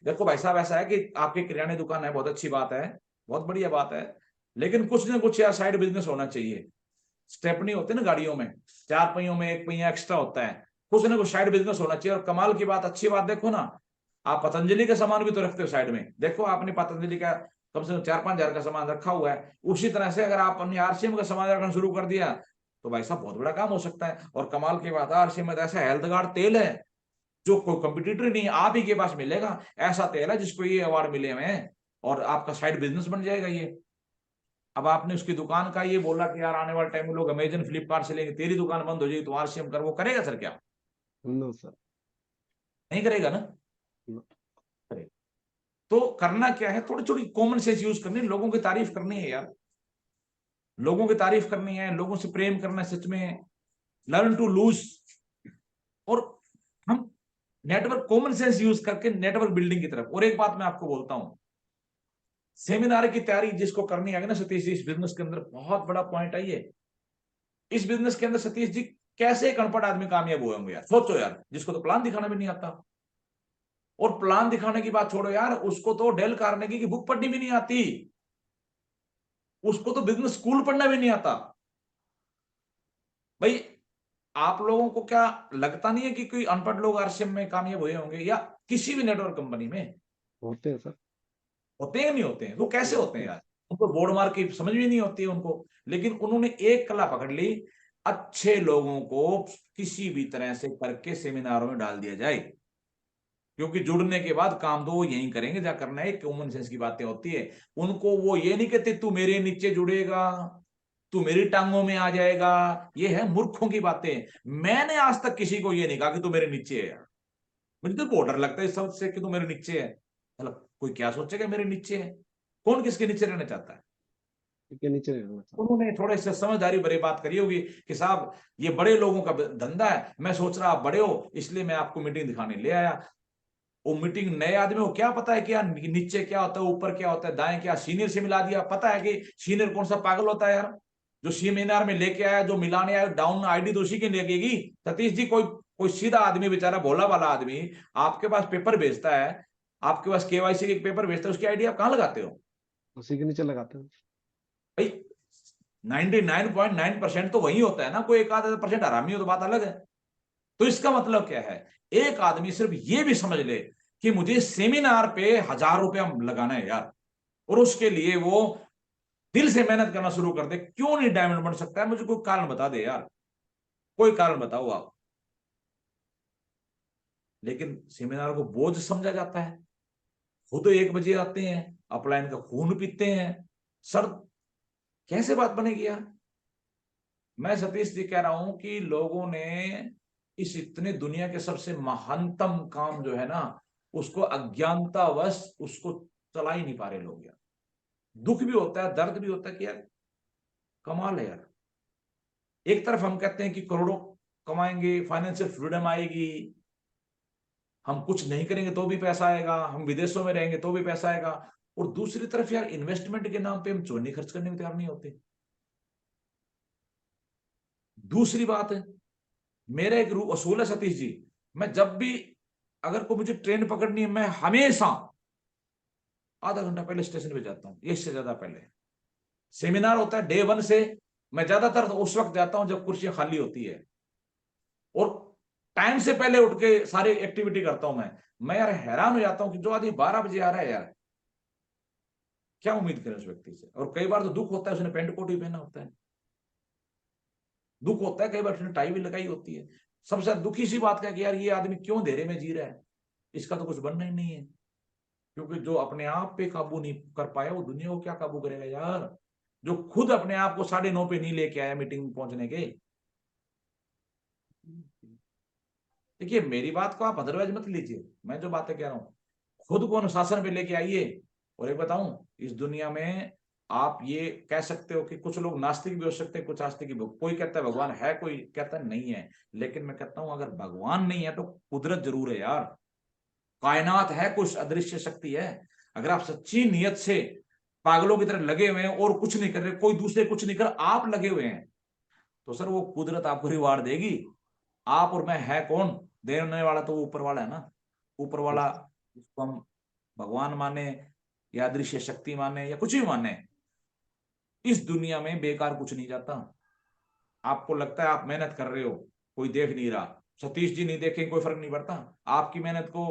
देखो भाई साहब ऐसा है कि आपकी किराने दुकान है, बहुत अच्छी बात है, बहुत बढ़िया बात है, लेकिन कुछ ना कुछ यार साइड बिजनेस होना चाहिए। स्टेपनी होते हैं ना गाड़ियों में, 4 पहियों में 1 पहिया एक्स्ट्रा होता है, कुछ ना कुछ साइड बिजनेस होना चाहिए। और कमाल की बात, अच्छी बात देखो ना, आप पतंजलि का सामान भी तो रखते हो साइड में। देखो आपने पतंजलि का कम से कम 4-5 हजार का सामान रखा हुआ है। उसी तरह से अगर आप अपनी आरसीएम का सामान रखना शुरू कर दिया तो भाई साहब बहुत बड़ा काम हो सकता है। और कमाल की बात है, आरसीएम में तो ऐसा हेल्थ गार्ड तेल है जो कोई कंपटीटर नहीं है, आप ही के पास मिलेगा। ऐसा तेल है जिसको ये अवार्ड मिले हुए हैं, और आपका साइड बिजनेस बन जाएगा ये। अब आपने उसकी दुकान का ये बोला कि यार आने वाले टाइम में लोग अमेजन फ्लिपकार्ट से लेंगे, तेरी दुकान बंद हो जाएगी तो आरसीएम कर, वो करेगा सर क्या? No sir. नहीं करेगा ना। No. करेगा। तो करना क्या है, थोड़ी थोड़ी कॉमन सेंस यूज करनी है, लोगों की तारीफ करनी है यार, लोगों की तारीफ करनी है, लोगों से प्रेम करना है सच में। Learn to lose. और हम नेटवर्क कॉमन सेंस यूज करके नेटवर्क बिल्डिंग की तरफ। और एक बात मैं आपको बोलता हूं, सेमिनार की तैयारी जिसको करनी है ना सतीश जी, इस बिजनेस के अंदर बहुत बड़ा पॉइंट है ये। इस बिजनेस के अंदर सतीश जी कैसे एक अनपढ़ आदमी कामयाब हुए होंगे यार, सोचो यार, जिसको तो प्लान दिखाना भी नहीं आता। और प्लान दिखाने की बात छोड़ो यार, उसको तो डेल कार्नेगी की बुक पढ़नी भी नहीं आती, उसको तो बिजनेस स्कूल पढ़ना भी नहीं आता। भाई आप लोगों को क्या लगता नहीं है कि कोई अनपढ़ लोग आरसीएम में कामयाब हुए होंगे, या किसी भी नेटवर्क कंपनी में? होते हैं सर। होते हैं नहीं होते हैं? वो कैसे होते हैं होते हैं। यार? उनको बोर्ड मार की समझ भी नहीं होती है उनको। लेकिन उन्होंने एक कला पकड़ ली, अच्छे लोगों को किसी भी तरह से करके सेमिनारों में डाल दिया जाए, क्योंकि जुड़ने के बाद काम तो वो यही करेंगे जहां करना है। कॉमन सेंस की बातें होती है। उनको वो ये नहीं कहते तू मेरे नीचे जुड़ेगा, तू मेरी टांगों में आ जाएगा। ये है मूर्खों की बातें। मैंने आज तक किसी को ये नहीं कहा कि तू मेरे नीचे है यार। मुझे तो बहुत डर लगता है इस शब्द से कि तू मेरे नीचे है। मतलब कोई क्या सोचेगा मेरे नीचे है? कौन किसके नीचे रहना चाहता है? के नीचे रहना सर। उन्होंने थोड़े से समझदारी भरी बात करी होगी कि साहब ये बड़े लोगों का धंधा है, मैं सोच रहा आप बड़े हो इसलिए मैं आपको मीटिंग दिखाने ले आया। वो मीटिंग नए आदमी को क्या पता है कि यार नीचे क्या होता है, ऊपर क्या होता है, दाएं क्या, सीनियर से मिला दिया। पता है कि सीनियर कौन सा पागल होता है यार, जो सेमिनार में लेके आया, जो मिलाने आया, डाउन आईडी तो उसी की लगेगी। सतीश जी कोई कोई सीधा आदमी, बेचारा भोला वाला आदमी आपके पास पेपर भेजता है, आपके पास केवाईसी के पेपर भेजता है, उसकी आईडी आप कहां लगाते हो उसी के नीचे लगाते हैं। भाई? 99.9% तो वही होता है ना, कोई एक आधा परसेंट हरामी हो तो बात अलग है। तो इसका मतलब क्या है, एक आदमी सिर्फ ये भी समझ ले कि मुझे सेमिनार पे 1000 रुपया लगाना है यार, और उसके लिए वो दिल से मेहनत करना शुरू कर दे, क्यों नहीं डायमंड बन सकता है? मुझे कोई कारण बता दे यार, कोई कारण बताओ आप। लेकिन सेमिनार को बोझ समझा जाता है। खुद 1 बजे आते हैं, अपलाइन का खून पीते हैं। सर कैसे बात बनेगी यार? मैं सतीश जी कह रहा हूं कि लोगों ने इस इतने दुनिया के सबसे महानतम काम जो है ना, उसको अज्ञानतावश उसको चला ही नहीं पा रहे लोग यार। दुख भी होता है, दर्द भी होता है कि यार कमाल है यार। एक तरफ हम कहते हैं कि करोड़ों कमाएंगे, फाइनेंशियल फ्रीडम आएगी, हम कुछ नहीं करेंगे तो भी पैसा आएगा, हम विदेशों में रहेंगे तो भी पैसा आएगा। और दूसरी तरफ यार इन्वेस्टमेंट के नाम पे हम चोरी खर्च करने में तैयार नहीं होते। दूसरी बात है, मेरा एक असूल है सतीश जी, मैं जब भी अगर कोई मुझे ट्रेन पकड़नी है, मैं हमेशा आधा घंटा पहले स्टेशन पे जाता हूँ, इससे ज्यादा पहले। सेमिनार होता है डे 1 से, मैं ज्यादातर उस वक्त जाता हूं जब कुर्सियां खाली होती है, और टाइम से पहले उठ के सारी एक्टिविटी करता हूं मैं यार हैरान हो जाता हूं कि जो आदमी 12 बजे आ रहा है यार, क्या उम्मीद करें उस व्यक्ति से? और कई बार तो दुख होता है, उसने पेंट कोट भी पहना होता है, दुख होता है, कई बार उसने टाई भी लगाई होती है। सबसे ज्यादा दुखी सी बात क्या कि यार ये आदमी क्यों अंधेरे में जी रहा है, इसका तो कुछ बनना ही नहीं है। क्योंकि जो अपने आप पे काबू नहीं कर पाया वो दुनिया को क्या काबू करेगा यार? जो खुद अपने आप को 9:30 पे नहीं लेके आया मीटिंग पहुंचने के। देखिए मेरी बात को आप अदरवाइज मत लीजिए, मैं जो बातें कह रहा हूं खुद को अनुशासन पे लेके आइए। और एक बताऊं, इस दुनिया में आप ये कह सकते हो कि कुछ लोग नास्तिक भी हो सकते हैं, कुछ आस्तिक भी। कोई कहता है भगवान है, कोई कहता है नहीं है। लेकिन मैं कहता हूं अगर भगवान नहीं है तो कुदरत जरूर है यार, कायनात है, कुछ अदृश्य शक्ति है। अगर आप सच्ची नियत से पागलों की तरह लगे हुए हैं और कुछ नहीं कर रहे, कोई दूसरे कुछ नहीं कर, आप लगे हुए हैं, तो सर वो कुदरत आपको रिवार्ड देगी। आप और मैं है कौन? देने वाला तो वो ऊपर वाला है ना। ऊपर वाला जिसको हम भगवान माने या दृश्य शक्ति माने या कुछ भी माने, इस दुनिया में बेकार कुछ नहीं जाता। आपको लगता है आप मेहनत कर रहे हो, कोई देख नहीं रहा, सतीश जी नहीं देखेंगे कोई फर्क नहीं पड़ता, आपकी मेहनत को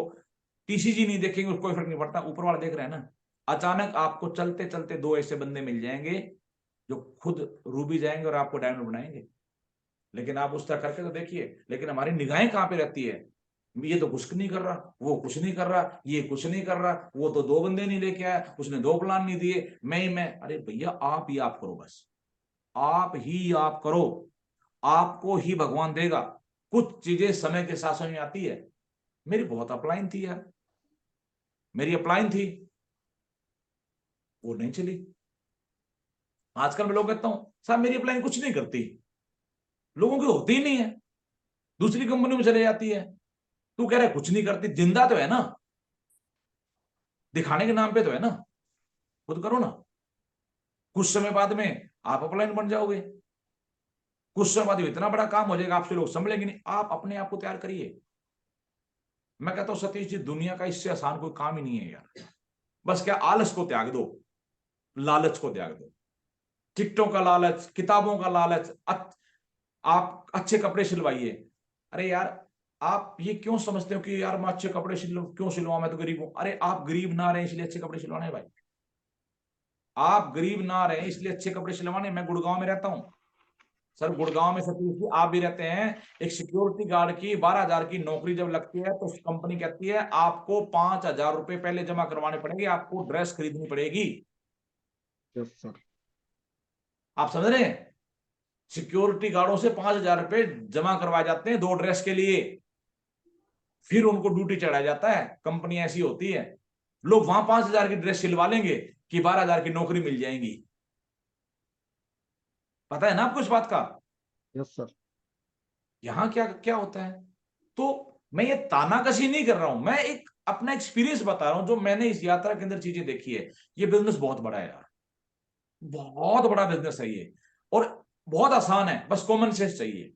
टीसी जी नहीं देखेंगे उसको कोई फर्क नहीं पड़ता, ऊपर वाला देख रहे हैं ना। अचानक आपको चलते चलते दो ऐसे बंदे मिल जाएंगे जो खुद रूबी जाएंगे और आपको डायमंड बनाएंगे। लेकिन आप उस तरह करके तो देखिए, लेकिन हमारी निगाहें कहां पे रहती है, ये तो कुछ नहीं कर रहा, वो कुछ नहीं कर रहा, ये कुछ नहीं कर रहा, वो तो दो बंदे नहीं लेके आया, उसने दो प्लान नहीं दिए, मैं अरे भैया आप ही आप करो, बस आप ही आप करो, आपको ही भगवान देगा। कुछ चीजें समय के साथ समझ में आती है। मेरी बहुत अपलाइन थी यार, मेरी अपलाइन थी, वो नहीं चली। आजकल मैं लोग कहता हूं साहब मेरी अपलाइन कुछ नहीं करती, लोगों की होती ही नहीं है, दूसरी कंपनी में चले जाती है। तू कह रहा है कुछ नहीं करती, जिंदा तो है ना, दिखाने के नाम पे तो है ना, खुद करो ना। कुछ समय बाद में आप अपलाइन बन जाओगे, कुछ समय बाद इतना बड़ा काम हो जाएगा आपसे लोग संभलेंगे नहीं, आप अपने आप को तैयार करिए। मैं कहता हूं सतीश जी दुनिया का इससे आसान कोई काम ही नहीं है यार। बस क्या आलस को त्याग दो, लालच को त्याग दो, टिकटों का लालच, किताबों का लालच, आप अच्छे कपड़े सिलवाइए। अरे यार आप ये क्यों समझते हो कि यार मैं अच्छे कपड़े क्यों सिलवाऊं, मैं तो गरीब हूं। अरे आप गरीब ना रहे इसलिए अच्छे कपड़े सिलवाने हैं भाई, आप गरीब ना रहे इसलिए अच्छे कपड़े सिलवाने। मैं गुड़गांव में रहता हूं सर, गुड़गांव में सतीश जी आप भी रहते हैं। एक सिक्योरिटी गार्ड की 12,000 की नौकरी जब लगती है तो कंपनी कहती है आपको 5,000 रुपए पहले जमा करवाने पड़ेंगे, आपको ड्रेस खरीदनी पड़ेगी। Yes sir. आप समझ रहे हैं, सिक्योरिटी गार्डों से 5,000 रुपए जमा करवाए जाते हैं 2 ड्रेस के लिए, फिर उनको ड्यूटी चढ़ाया जाता है। कंपनी ऐसी होती है, लोग वहां 5,000 की ड्रेस सिलवा लेंगे कि 12,000 की नौकरी मिल जाएगी। पता है ना आपको इस बात का। Yes sir. यहां क्या क्या होता है। तो मैं ये तानाकशी नहीं कर रहा हूं, मैं एक अपना एक्सपीरियंस बता रहा हूं जो मैंने इस यात्रा के अंदर चीजें देखी है। ये बिजनेस बहुत बड़ा है यार, बहुत बड़ा बिजनेस है ये, और बहुत आसान है, बस कॉमन सेंस चाहिए।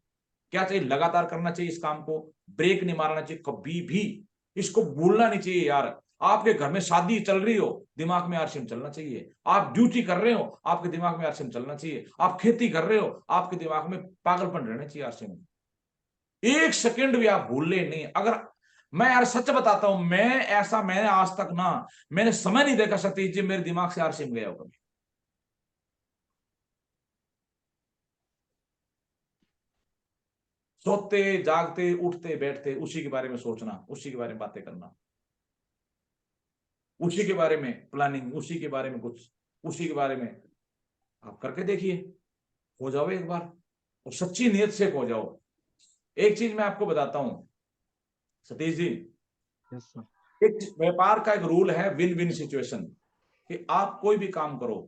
क्या चाहिए, लगातार करना चाहिए इस काम को, ब्रेक नहीं मारना चाहिए कभी भी, इसको भूलना नहीं चाहिए यार। आपके घर में शादी चल रही हो, दिमाग में आरसीएम चलना चाहिए। आप ड्यूटी कर रहे हो, आपके दिमाग में आरसीएम चलना चाहिए। आप खेती कर रहे हो, आपके दिमाग में पागलपन रहना चाहिए आरसीएम। एक सेकंड भी आप भूल ले नहीं। अगर मैं यार सच बताता हूं, मैंने आज तक ना, मैंने समय नहीं देखा सतीश जी मेरे दिमाग से आरसीएम गया हो कभी। सोते जागते उठते बैठते उसी के बारे में सोचना, उसी के बारे में बातें करना, उसी के बारे में प्लानिंग, उसी के बारे में कुछ, उसी के बारे में आप करके देखिए, हो जाओ एक बार, और सच्ची नीयत से हो जाओ। एक चीज मैं आपको बताता हूं सतीश जी, यस सर। एक व्यापार का एक रूल है विन विन सिचुएशन, कि आप कोई भी काम करो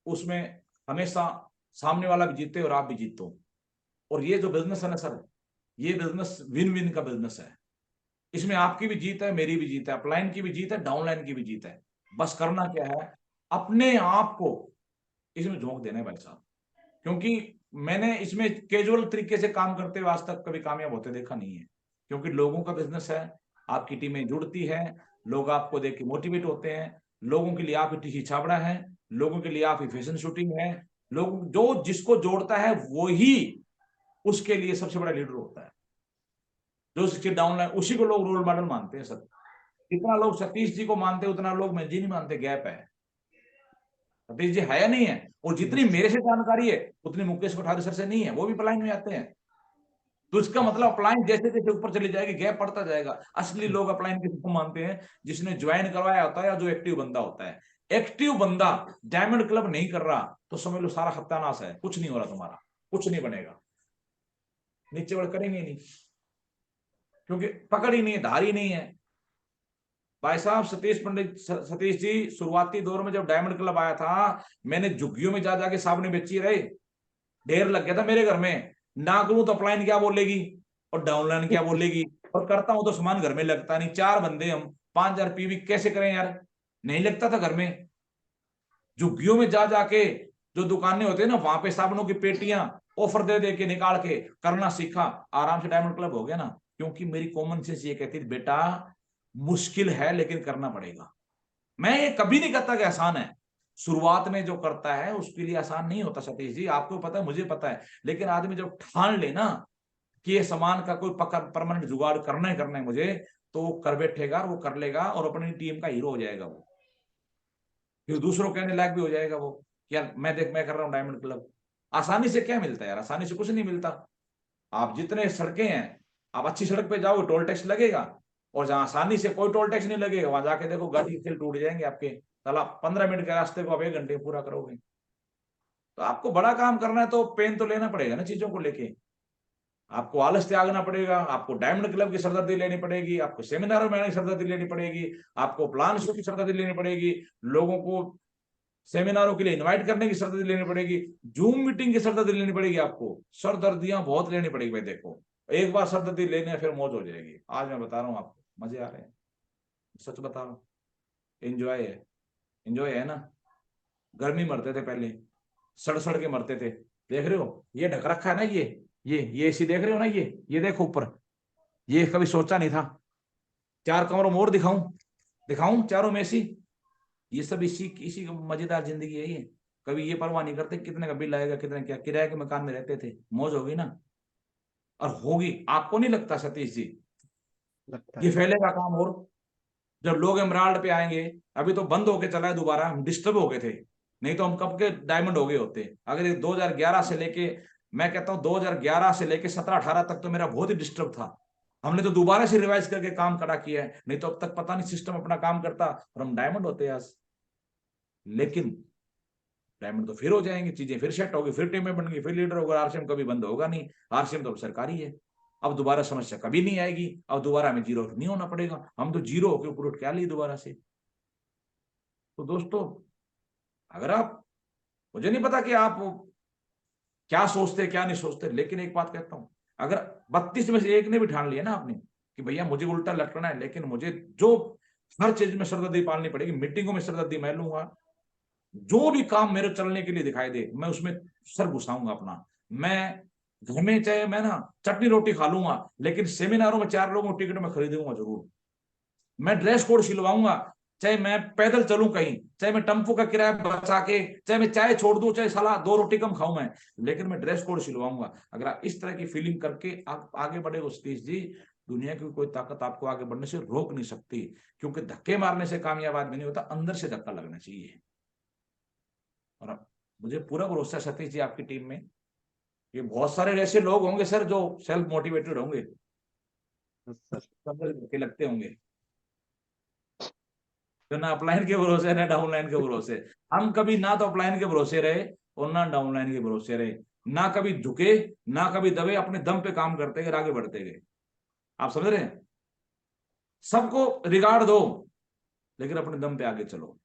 उसमें हमेशा सामने वाला भी जीते और आप भी जीतो। और ये जो बिजनेस है ना सर, ये बिजनेस विन विन का बिजनेस है। इसमें आपकी भी जीत है, मेरी भी जीत है, अपलाइन की भी जीत है, डाउनलाइन की भी जीत है। बस करना क्या है, अपने आप को इसमें झोंक देना है भाई साहब। क्योंकि मैंने इसमें कैजुअल तरीके से काम करते हुए आज तक कभी कामयाब होते देखा नहीं है। क्योंकि लोगों का बिजनेस है, आपकी टीमें जुड़ती है, लोग आपको देख के मोटिवेट होते हैं, लोगों के लिए आप ही टीसी छाबड़ा है, लोगों के लिए आप ही फैशन शूटिंग है। लोग जो जिसको जोड़ता है वो ही उसके लिए सबसे बड़ा लीडर होता है। जो उसके डाउनलाइन उसी को लोग रोल मॉडल मानते हैं सर। जितना लोग सतीश जी को मानते हैं उतना लोग मैं जी नहीं मानते, गैप है। सतीश जी है या नहीं है, और जितनी यस सर। मेरे से जानकारी है उतनी मुकेश कोठारी सर से नहीं है, वो भी पलायन में आते हैं। तो इसका यस मतलब सर। अपलाइन जैसे जैसे ऊपर चली जाएगी गैप पड़ता जाएगा। असली लोग अपलाइन किसको मानते हैं, जिसने ज्वाइन करवाया होता है या जो एक्टिव बंदा होता है। एक्टिव बंदा डायमंड क्लब नहीं कर रहा तो समझ लो सारा सत्यानाश है, कुछ नहीं हो रहा तुम्हारा, कुछ नहीं बनेगा, नीचे बढ़ करेंगे नहीं, क्योंकि पकड़ ही नहीं है, धार ही नहीं है। भाई साहब सतीश जी शुरुआती दौर में जब डायमंड क्लब आया था, मैंने झुग्गियों में जा जाके साबुने बेची रहे, ढेर लग गया था मेरे घर में। ना करूं तो अपलाइन क्या बोलेगी और डाउनलाइन क्या बोलेगी, और करता हूं तो सामान घर में लगता नहीं। 4 बंदे हम, 5,000 पीवी कैसे करें यार, नहीं लगता था घर में। झुग्गियों में जा जाके जो दुकानें होते हैं ना, वहां पे साबुनों की पेटियां ऑफर दे दे के निकाल के करना सीखा, आराम से डायमंड क्लब हो गया ना। क्योंकि मेरी कॉमन सेंस ये कहती थी बेटा मुश्किल है लेकिन करना पड़ेगा। मैं ये कभी नहीं कहता कि आसान है, शुरुआत में जो करता है उसके लिए आसान नहीं होता सतीश जी, आपको पता है मुझे पता है। लेकिन आदमी जब ठान ले ना, कि ये सामान का कोई परमानेंट जुगाड़ करना है मुझे, तो वो कर बैठेगा और वो कर लेगा और अपनी टीम का हीरो हो जाएगा वो। फिर दूसरों कहने लायक भी हो जाएगा वो, यार मैं देख मैं कर रहा हूँ डायमंड क्लब। आसानी से क्या मिलता है यार, आसानी से कुछ नहीं मिलता। आप जितने सड़कें हैं, आप अच्छी सड़क पे जाओ टोल टैक्स लगेगा, और जहां आसानी से कोई टोल टैक्स नहीं लगेगा वहां जाके देखो गाड़ी के टूट जाएंगे आपके। साला 15 मिनट के रास्ते को आप 1 घंटे में पूरा करोगे। तो आपको बड़ा काम करना है तो पेन तो लेना पड़ेगा ना चीजों को लेके। आपको आलस त्यागना पड़ेगा, आपको डायमंड क्लब की सरदर्दी लेनी पड़ेगी, आपको सेमिनारों में आने की सरदर्दी लेनी पड़ेगी, आपको प्लान शो की सरदर्दी लेनी पड़ेगी, लोगों को सेमिनारों के लिए इनवाइट करने की सरदर्दी लेनी पड़ेगी, जूम मीटिंग की सरदर्दी लेनी पड़ेगी। आपको सरदर्दियां बहुत लेनी पड़ेगी भाई। देखो एक बार सरदर्दी लेने फिर मौज हो जाएगी। आज मैं बता रहा हूँ आपको, मजे आ रहे हैं, सच बता रहा हूँ। एंजॉय है, एंजॉय है ना। गर्मी मरते थे पहले, सड़ सड़ के मरते थे। देख रहे हो ये ढक रखा है ना, ये एसी देख रहे हो ना, ये देखो ऊपर, ये कभी सोचा नहीं था। 4 कमरों में और दिखाऊं, दिखाऊं चारों में एसी। ये सब इसी इसी की मजेदार जिंदगी है ये। कभी ये परवाह नहीं करते कितने का बिल आएगा, कितने क्या। किराए के मकान में रहते थे, मौज होगी ना। और होगी, आपको नहीं लगता सतीश जी लगता ये है। फैलेगा काम और? जब लोग एमराल्ड पे आएंगे, अभी तो बंद होके चला है दोबारा, हम डिस्टर्ब हो गए थे, नहीं तो हम कब के डायमंड हो गए होते। अगर ये 2011 से लेके, मैं कहता हूँ 2011 से लेके 17-18 तक तो मेरा बहुत ही डिस्टर्ब था। हमने तो दोबारा से रिवाइज करके काम करा किया है, नहीं तो अब तक पता नहीं सिस्टम अपना काम करता और हम डायमंड होते आज। लेकिन डायमंड तो फिर हो जाएंगे, चीजें फिर सेट होगी, फिर टीमें बन गई, फिर लीडर होगा। आरसीएम कभी बंद होगा नहीं, आरसीएम तो अब सरकारी है। अब दोबारा समस्या कभी नहीं आएगी, अब दोबारा हमें जीरो नहीं होना पड़ेगा, हम तो जीरो होकर ऊपर उठ के आ लिए दोबारा से। तो दोस्तों, अगर आप, मुझे नहीं पता कि आप क्या सोचते क्या नहीं सोचते, लेकिन एक बात कहता हूं, अगर 32 में से एक ने भी ठान लिया ना आपने कि भैया मुझे उल्टा लटकना है, लेकिन मुझे जो हर चीज में सरदर्दी पालनी पड़ेगी, मीटिंगों में सरदर्दी मैं लूंगा, जो भी काम मेरे चलने के लिए दिखाई दे मैं उसमें सर घुसाऊंगा अपना। मैं घर में चाहे मैं ना चटनी रोटी खा लूंगा, लेकिन सेमिनारों में 4 लोगों को टिकट में खरीदूंगा जरूर। मैं ड्रेस कोड सिलवाऊंगा, चाहे मैं पैदल चलूं कहीं, चाहे मैं टेम्पो का किराया बचा के, चाहे मैं चाय छोड़ दूं, चाहे साला 2 रोटी कम खाऊं मैं, लेकिन मैं ड्रेस कोड सिलवाऊंगा। अगर आप इस तरह की फीलिंग करके आप आगे बढ़े हो सतीश जी, दुनिया की कोई ताकत आपको आगे बढ़ने से रोक नहीं सकती। क्योंकि धक्के मारने से कामयाब आदमी नहीं होता, अंदर से धक्का लगना चाहिए। और मुझे पूरा भरोसा है सतीश जी आपकी टीम में, ये बहुत सारे ऐसे लोग होंगे सर जो सेल्फ मोटिवेटेड होंगे, सर धक्के लगते होंगे, जो ना अपलाइन के भरोसे ना डाउनलाइन के भरोसे। हम कभी ना तो अपलाइन के भरोसे रहे और ना डाउनलाइन के भरोसे रहे, ना कभी झुके ना कभी दबे, अपने दम पे काम करते गए, आगे बढ़ते गए। आप समझ रहे हैं? सबको रिगार्ड दो, लेकिन अपने दम पे आगे चलो।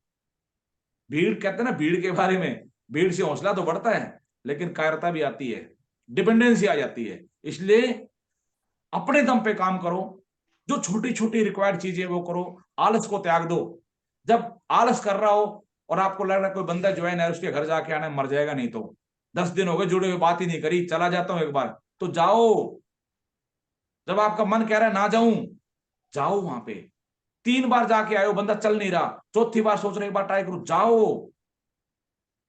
भीड़ कहते हैं ना, भीड़ के बारे में, भीड़ से हौसला तो बढ़ता है लेकिन कायरता भी आती है, डिपेंडेंसी आ जाती है। इसलिए अपने दम पे काम करो, जो छोटी छोटी रिक्वायर्ड चीजें वो करो, आलस को त्याग दो। जब आलस कर रहा हो और आपको लग रहा है कोई बंदा ज्वाइन है उसके घर जाके आना, मर जाएगा नहीं तो, 10 दिन हो गए जुड़े हुए बात ही नहीं करी, चला जाता हूं एक बार, तो जाओ। जब आपका मन कह रहा है ना जाऊं, जाओ वहां पे। 3 बार जाके आयो, बंदा चल नहीं रहा, चौथी बार सोच रहे एक बार ट्राई करो, जाओ।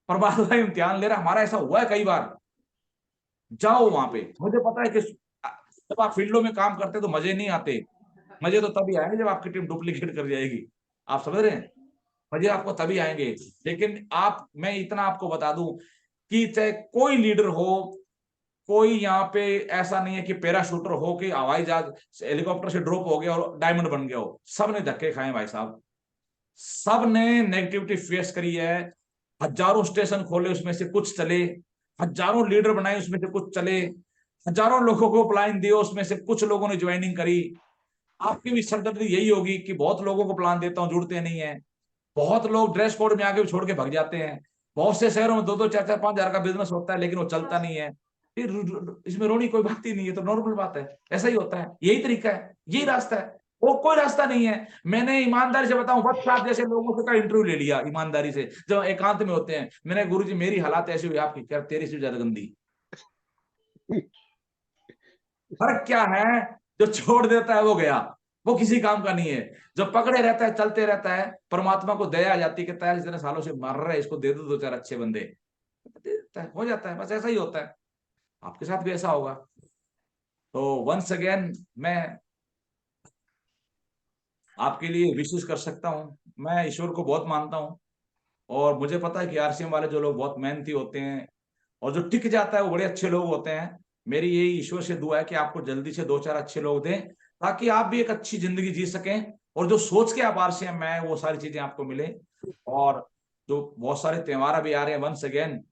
परमात्मा इम्तिहान ले रहा, हमारा ऐसा हुआ है कई बार। जाओ वहां पे। मुझे पता है कि जब आप फील्डों में काम करते तो मजे नहीं आते, मजे तो तभी आएंगे जब आपकी टीम डुप्लीकेट कर जाएगी। आप समझ रहे हैं? मजे आपको तभी आएंगे। लेकिन आप, मैं इतना आपको बता दूं कि चाहे कोई लीडर हो, कोई यहाँ पे ऐसा नहीं है कि पैराशूटर हो कि हवाई जहाज हेलीकॉप्टर से ड्रॉप हो गया और डायमंड बन गया हो। सब ने धक्के खाए भाई साहब, सब ने नेगेटिविटी फेस करी है। हजारों स्टेशन खोले उसमें से कुछ चले, हजारों लीडर बनाए उसमें से कुछ चले, हजारों लोगों को प्लान दिए उसमें से कुछ लोगों ने ज्वाइनिंग करी। आपकी भी सरदर्दी यही होगी कि बहुत लोगों को प्लान देता हूं, जुड़ते नहीं है। बहुत लोग ड्रेस कोड में आके भी छोड़ के भाग जाते हैं। बहुत से शहरों में 2-2, 4-4, 5 हजार का बिजनेस होता है लेकिन वो चलता नहीं है। फिर इसमें रोनी कोई बात ही नहीं है, तो नॉर्मल बात है, ऐसा ही होता है, यही तरीका है, यही रास्ता है, वो कोई रास्ता नहीं है। मैंने ईमानदारी से बताऊं, वक्त साहब जैसे लोगों से का इंटरव्यू ले लिया ईमानदारी से, जब एकांत में होते हैं, मैंने गुरुजी मेरी हालात ऐसी हुई, आपकी क्या, तेरी से ज्यादा गंदी। फर्क क्या है? जो छोड़ देता है वो गया, वो किसी काम का नहीं है। जो पकड़े रहता है, चलते रहता है, परमात्मा को दया आ जाती है, कहता है इतने सालों से मर रहे, इसको दे दो 2-4 अच्छे बंदे, दे देता है, हो जाता है, बस ऐसा ही होता है। आपके साथ भी ऐसा होगा। तो वंस अगेन मैं आपके लिए विशेष कर सकता हूँ। मैं ईश्वर को बहुत मानता हूँ और मुझे पता है कि आरसीएम वाले जो लोग बहुत मेहनती होते हैं और जो टिक जाता है वो बड़े अच्छे लोग होते हैं। मेरी यही ईश्वर से दुआ है कि आपको जल्दी से 2-4 अच्छे लोग दें ताकि आप भी एक अच्छी जिंदगी जी सकें और जो सोच के आप आरसीएम में आए वो सारी चीजें आपको मिले। और जो बहुत सारे त्योहार अभी आ रहे हैं वंस अगेन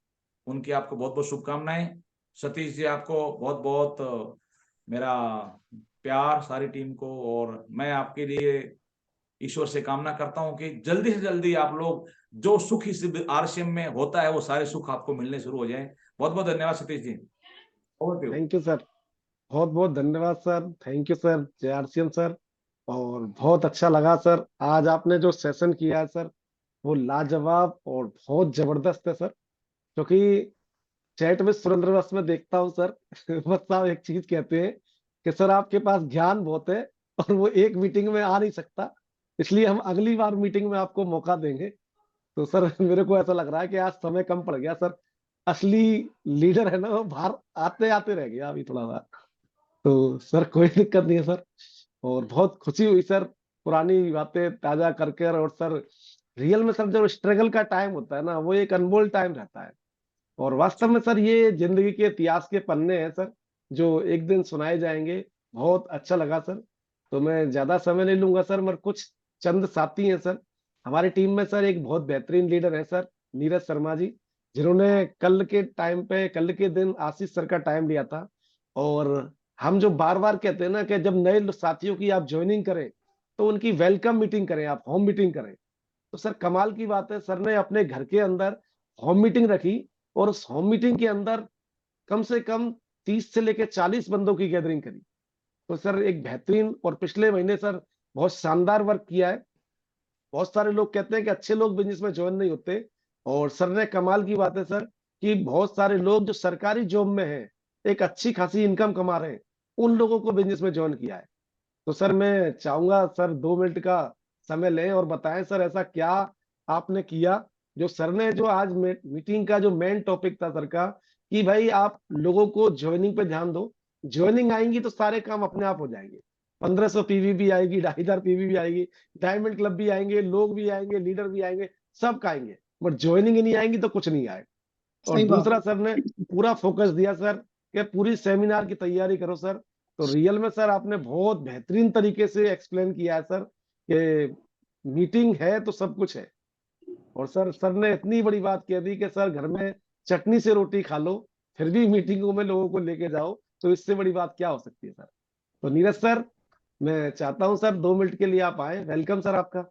उनकी आपको बहुत बहुत शुभकामनाएं। सतीश जी आपको बहुत बहुत मेरा प्यार सारी टीम को, और मैं आपके लिए ईश्वर से कामना करता हूं कि जल्दी से जल्दी आप लोग जो सुख इस आरसीएम में होता है वो सारे सुख आपको मिलने शुरू हो जाए। बहुत बहुत धन्यवाद Satish ji. Over to you. Thank you sir, बहुत बहुत धन्यवाद सर, थैंक यू सर, जय आरसीएम सर। और बहुत अच्छा लगा सर, आज आपने जो सेशन किया है सर वो लाजवाब और बहुत जबरदस्त है सर। क्योंकि चैट में सुरेंद्रवश में देखता हूँ सर बस साहब एक चीज कहते हैं कि सर आपके पास ज्ञान बहुत है और वो एक मीटिंग में आ नहीं सकता, इसलिए हम अगली बार मीटिंग में आपको मौका देंगे। तो सर मेरे को ऐसा लग रहा है कि आज समय कम पड़ गया सर, असली लीडर है ना वो बाहर आते आते रह गया अभी थोड़ा सा। तो सर कोई दिक्कत नहीं है सर, और बहुत खुशी हुई सर पुरानी बातें ताजा करके। और सर रियल में सर जो स्ट्रगल का टाइम होता है ना वो एक अनमोल टाइम रहता है, और वास्तव में सर ये जिंदगी के इतिहास के पन्ने हैं सर जो एक दिन सुनाए जाएंगे। बहुत अच्छा लगा सर। तो मैं ज्यादा समय नहीं लूंगा सर, मगर कुछ चंद साथी हैं सर हमारी टीम में सर, एक बहुत बेहतरीन लीडर है सर नीरज शर्मा जी, जिन्होंने कल के टाइम पे कल के दिन आशीष सर का टाइम लिया था। और हम जो बार बार कहते हैं ना कि जब नए साथियों की आप ज्वाइनिंग करें तो उनकी वेलकम मीटिंग करें, आप होम मीटिंग करें। तो सर कमाल की बात है, सर ने अपने घर के अंदर होम मीटिंग रखी और उस होम मीटिंग के अंदर कम से कम 30 से लेकर 40 बंदों की गैदरिंग करी। तो सर एक बेहतरीन, और पिछले महीने सर बहुत शानदार वर्क किया है। बहुत सारे लोग कहते हैं कि अच्छे लोग बिजनेस में ज्वाइन नहीं होते, और सर ने कमाल की बात है सर कि बहुत सारे लोग जो सरकारी जॉब में हैं, एक अच्छी खासी इनकम कमा रहे हैं, उन लोगों को बिजनेस में ज्वाइन किया है। तो सर मैं चाहूंगा सर 2 मिनट का समय लें और बताएं सर ऐसा क्या आपने किया जो सर ने, जो आज मीटिंग का जो मेन टॉपिक था सर का, कि भाई आप लोगों को ज्वाइनिंग पे ध्यान दो, ज्वाइनिंग आएंगी तो सारे काम अपने आप हो जाएंगे। 1500 पीवी भी आएगी, 2500 पीवी भी आएगी, डायमंड क्लब भी आएंगे, लोग भी आएंगे, लीडर भी आएंगे, सब आएंगे, बट ज्वाइनिंग ही नहीं आएंगी तो कुछ नहीं आएगा। और सही बात। दूसरा सर ने पूरा फोकस दिया सर कि पूरी सेमिनार की तैयारी करो सर। तो रियल में सर आपने बहुत बेहतरीन तरीके से एक्सप्लेन किया है सर कि मीटिंग है तो सब कुछ है। और सर ने इतनी बड़ी बात कह दी कि सर घर में चटनी से रोटी खा लो फिर भी मीटिंगों में लोगों को लेके जाओ, तो इससे बड़ी बात क्या हो सकती है सर। तो नीरज सर मैं चाहता हूं सर 2 मिनट के लिए आप आए, वेलकम सर आपका।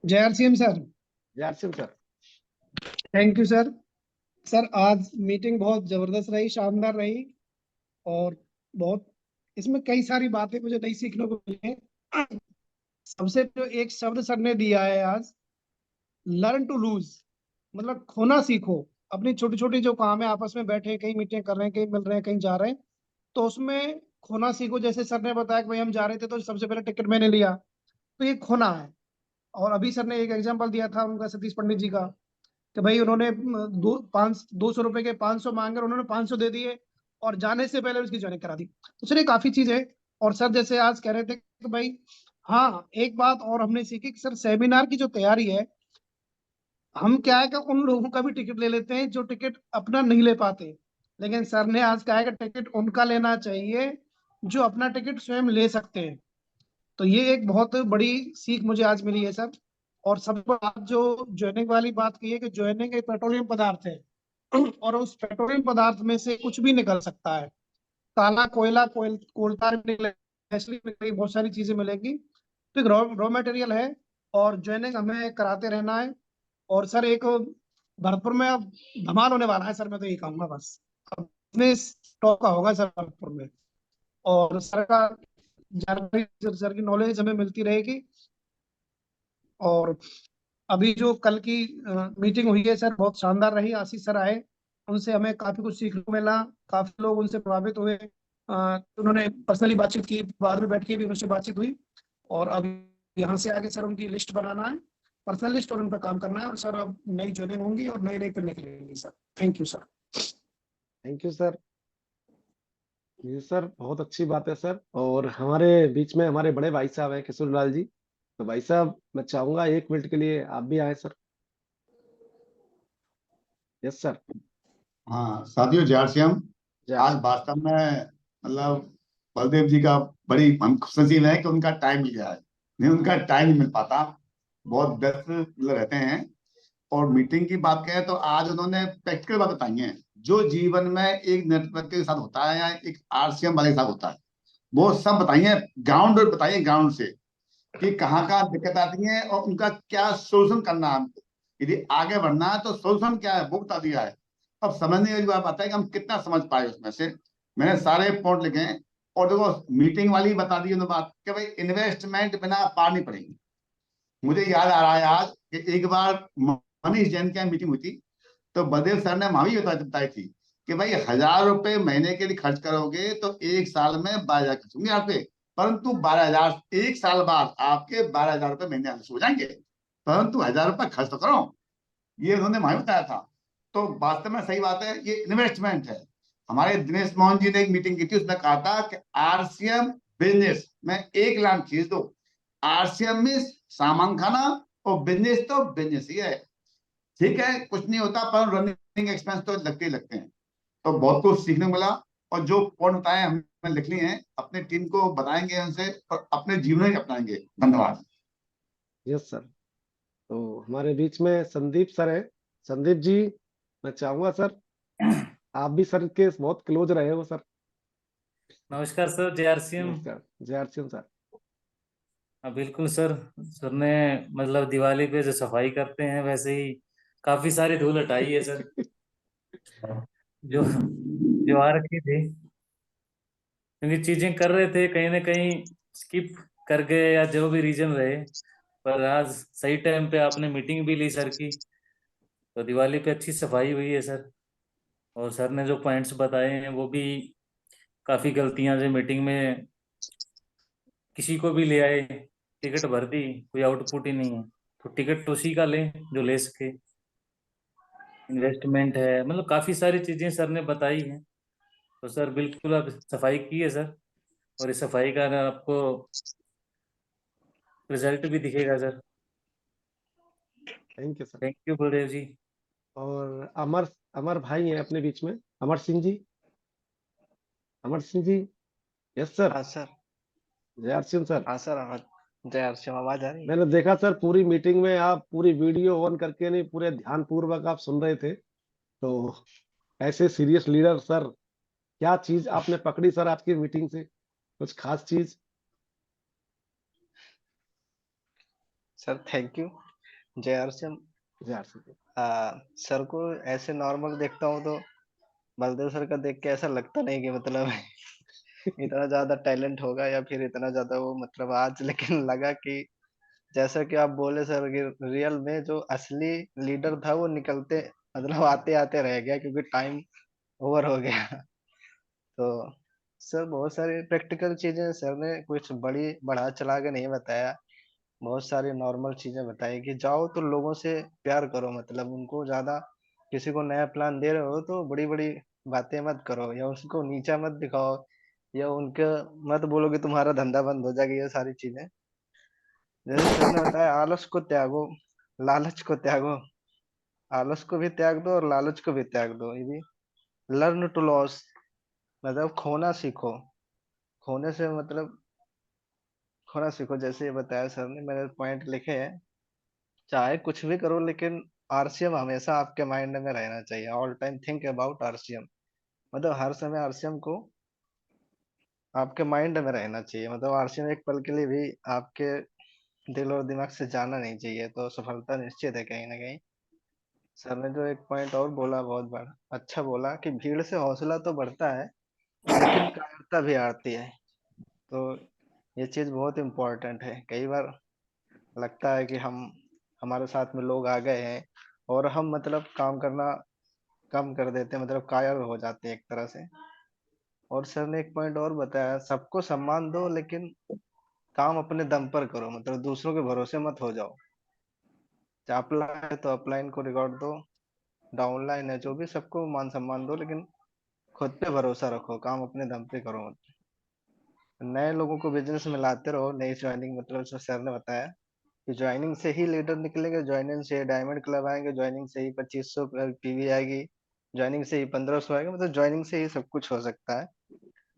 जय आरसीएम सर। जय sir. Thank you sir. Sir आज मीटिंग बहुत जबरदस्त रही, शानदार रही, और बहुत इसमें कई सारी बातें मुझे नई सीखने को मिली हैं। सबसे जो एक शब्द सर ने दिया है आज, लर्न टू लूज, मतलब खोना सीखो। अपनी छोटी छोटी जो काम है, आपस में बैठे कहीं मीटिंग कर रहे हैं, कहीं मिल रहे हैं, कहीं जा रहे हैं, तो उसमें खोना सीखो। जैसे सर ने बताया कि भाई हम जा रहे थे तो सबसे पहले टिकट मैंने लिया, तो ये खोना है। और अभी सर ने एक एग्जाम्पल दिया था उनका, सतीश पंडित जी का, कि भाई उन्होंने 200 रुपए के 500 मांगे, उन्होंने 500 दे दिए और जाने से पहले उसकी ज्वाइनिंग करा दी। तो सर ये काफी चीज है। और सर जैसे आज कह रहे थे कि भाई, हाँ एक बात और हमने सीखी कि सर सेमिनार की जो तैयारी है, हम क्या है कि उन लोगों का भी टिकट ले लेते हैं जो टिकट अपना नहीं ले पाते, लेकिन सर ने आज कहा है कि टिकट उनका लेना चाहिए जो अपना टिकट स्वयं ले सकते हैं। तो ये एक बहुत बड़ी सीख मुझे आज मिली है सर। और सब बात जो ज्वाइनिंग वाली बात की है कि ज्वाइनिंग एक पेट्रोलियम पदार्थ है और उस पेट्रोलियम पदार्थ में से कुछ भी निकल सकता है। काला कोयला, कोलतार भी निकलेगा, गैसोलीन निकलेगी, बहुत सारी चीजें मिलेंगी। तो एक रॉ मटेरियल है, और ज्वाइनिंग हमें कराते रहना है। और सर एक भरतपुर में अब धमाल होने वाला है सर, मैं तो ये कहूंगा बस। अब टॉप का होगा सर भरतपुर में, और सर का जानकारी, सर की नॉलेज हमें मिलती रहेगी। और अभी जो कल की मीटिंग हुई है सर, बहुत शानदार रही। आशीष सर आए, उनसे हमें काफी कुछ सीखने को मिला, काफी लोग उनसे प्रभावित हुए। उन्होंने पर्सनली बातचीत की, बाद में बैठ के भी उनसे बातचीत हुई। और अब यहाँ से आगे सर उनकी लिस्ट बनाना है, पर्सनल लिस्ट, और उन पर काम करना है। और सर अब नई ज्वाइनिंग होंगी और नई नई पे निकलेंगी sir. Thank you sir. Thank you sir. जी सर, बहुत अच्छी बात है सर। और हमारे बीच में हमारे बड़े भाई साहब हैं किशोर लाल जी। तो भाई साहब, मैं चाहूंगा 1 मिनट के लिए आप भी आए सर। Yes sir. हाँ साथियों, जय श्री राम। जय आज श्री वास्तव में मतलब बलदेव जी का बड़ी हम खुशनसीब है कि उनका टाइम मिल गया है। नहीं, उनका टाइम नहीं मिल पाता, बहुत व्यस्त मतलब रहते हैं। और मीटिंग की बात करें तो आज उन्होंने प्रैक्टिकल बात बताई है, जो जीवन में एक नेटवर्क के साथ होता है या एक आरसीएम वाले के साथ होता है, वो सब बताइए। ग्राउंड बताइए, ग्राउंड से कि कहाँ कहाँ दिक्कत आती है और उनका क्या सोल्यूशन करना है हमको। यदि आगे बढ़ना है तो सोल्यूशन क्या है वो बता दिया है। अब समझने वाली बात आता है कि हम कितना समझ पाए उसमें से। मैंने सारे पॉइंट लिखे हैं। और देखो, मीटिंग वाली बता दी उन्होंने बात कि भाई इन्वेस्टमेंट बिना पार नहीं पड़ेगी। मुझे याद आ रहा है आज कि एक बार मनीष जैन की मीटिंग हुई थी, तो बलदेव सर ने वहां भी बताई थी कि भाई 1,000 रुपए महीने के लिए खर्च करोगे तो एक साल में 12,000 खर्च होंगे आप पे। परंतु 12,000 एक साल बाद आपके 12,000 रुपए महीने आने शुरू हो जाएंगे। परंतु 1,000 रुपए खर्च तो करो, ये उन्होंने वहां बताया था। तो वास्तव में सही बात है, ये इन्वेस्टमेंट है। हमारे दिनेश मोहन जी ने एक मीटिंग की थी, उसमें कहा था कि आरसीएम बिजनेस में एक लाख खींच दो। आरसीएम में सामान खाना और बिजनेस तो बिजनेस ही है। ठीक है, कुछ नहीं होता, पर रनिंग एक्सपेंस तो लगते ही लगते हैं। तो बहुत कुछ सीखने को मिला। और जो पॉइंट बताए हमने लिख लिए हैं, अपने टीम को बताएंगे उनसे और अपने जीवन में अपनाएंगे। धन्यवाद। Yes sir. तो हमारे बीच में संदीप सर है। संदीप जी, मैं चाहूंगा सर, आप भी सर के बहुत क्लोज रहे हो सर। नमस्कार सर, जेआरसीएम। नमस्कार। जय अर्चन सर। हाँ बिल्कुल सर। सर ने मतलब दिवाली पे जो सफाई करते हैं वैसे ही काफी सारी धूल हटाई है सर। जो जो आ रखी थी, क्योंकि चीजें कर रहे थे कहीं ना कहीं स्किप कर गए या जो भी रीजन रहे। पर आज सही टाइम पे आपने मीटिंग भी ली सर की, तो दिवाली पे अच्छी सफाई हुई है सर। और सर ने जो पॉइंट्स बताए हैं वो भी, काफी गलतियां जो मीटिंग में किसी को भी ले आए, टिकट भर दी, कोई आउटपुट ही नहीं है। तो टिकट तो उसी का लें जो ले सके। इन्वेस्टमेंट है, मतलब काफी सारी चीजें सर ने बताई हैं। तो सर बिल्कुल अब सफाई की है सर, और इस सफाई का आपको रिजल्ट भी दिखेगा sir. Thank you sir. Thank you Baldev ji. और अमर, अमर भाई हैं अपने बीच में। अमर सिंह जी। अमर सिंह जी। Yes sir. हाँ सर। जय अर्चन सर। हाँ सर, आवाज जय हर्षिम, आवाज आ रही है। मैंने देखा सर, पूरी मीटिंग में आप पूरी वीडियो ऑन करके नहीं, पूरे ध्यान पूर्वक आप सुन रहे थे। तो ऐसे सीरियस लीडर सर, क्या चीज आपने पकड़ी सर आज की मीटिंग से, कुछ खास चीज? Sir thank you. जय हर्षिम। जय अर्चन जी। सर को ऐसे नॉर्मल देखता हूँ तो बलदेव सर का देख के ऐसा लगता नहीं कि मतलब इतना ज्यादा टैलेंट होगा या फिर इतना ज्यादा वो मतलब आज लेकिन लगा कि जैसा कि आप बोले सर कि रियल में जो असली लीडर था वो निकलते मतलब आते आते रह गया क्योंकि टाइम ओवर हो गया। तो सर बहुत सारी प्रैक्टिकल चीजें सर ने कुछ बड़ी बढ़ा चढ़ा के नहीं बताया। बहुत सारी नॉर्मल चीजें बताई कि जाओ तो लोगों से प्यार करो, मतलब उनको ज्यादा किसी को नया प्लान दे रहे हो तो बड़ी बड़ी बातें मत करो या उसको नीचा मत दिखाओ या उनके मत बोलो कि तुम्हारा धंधा बंद हो जाएगा, ये सारी चीजें। जैसे सर ने बताया आलस को त्यागो, लालच को त्यागो। आलस को भी त्याग दो और लालच को भी त्याग दो। ये भी लर्न टू लॉस, मतलब खोना सीखो। खोने से मतलब खोना सीखो, जैसे ये बताया सर ने, मैंने पॉइंट लिखे हैं। चाहे कुछ भी करो लेकिन आरसीएम हमेशा आपके माइंड में रहना चाहिए। All time think about RCM, मतलब हर समय आरसीएम को आपके माइंड में रहना चाहिए। मतलब आरसीएम एक पल के लिए भी आपके दिल और दिमाग से जाना नहीं चाहिए, तो सफलता निश्चित है कहीं ना कहीं। सर ने जो एक पॉइंट और बोला बहुत बड़ा अच्छा बोला कि भीड़ से हौसला तो बढ़ता है लेकिन कायरता भी आती है। तो ये चीज बहुत इम्पोर्टेंट है। कई बार लगता है कि हम हमारे साथ में लोग आ गए हैं और हम मतलब काम करना कम कर देते हैं, मतलब कायर हो जाते हैं एक तरह से। और सर ने एक पॉइंट और बताया, सबको सम्मान दो लेकिन काम अपने दम पर करो, मतलब दूसरों के भरोसे मत हो जाओ। अपलाइन है तो अपलाइन को रिकॉर्ड दो, डाउनलाइन है जो भी, सबको मान सम्मान दो लेकिन खुद पे भरोसा रखो, काम अपने दम पे करो। नए लोगों को बिजनेस में लाते रहो, नई ज्वाइनिंग मतलब जो सर ने बताया कि ज्वाइनिंग से ही लीडर निकलेंगे, ज्वाइनिंग से डायमंड क्लब आएंगे, ज्वाइनिंग से ही 2500 पीवी आएगी, ज्वाइनिंग से ही 1500 आएगा, मतलब ज्वाइनिंग से ही सब कुछ हो सकता है।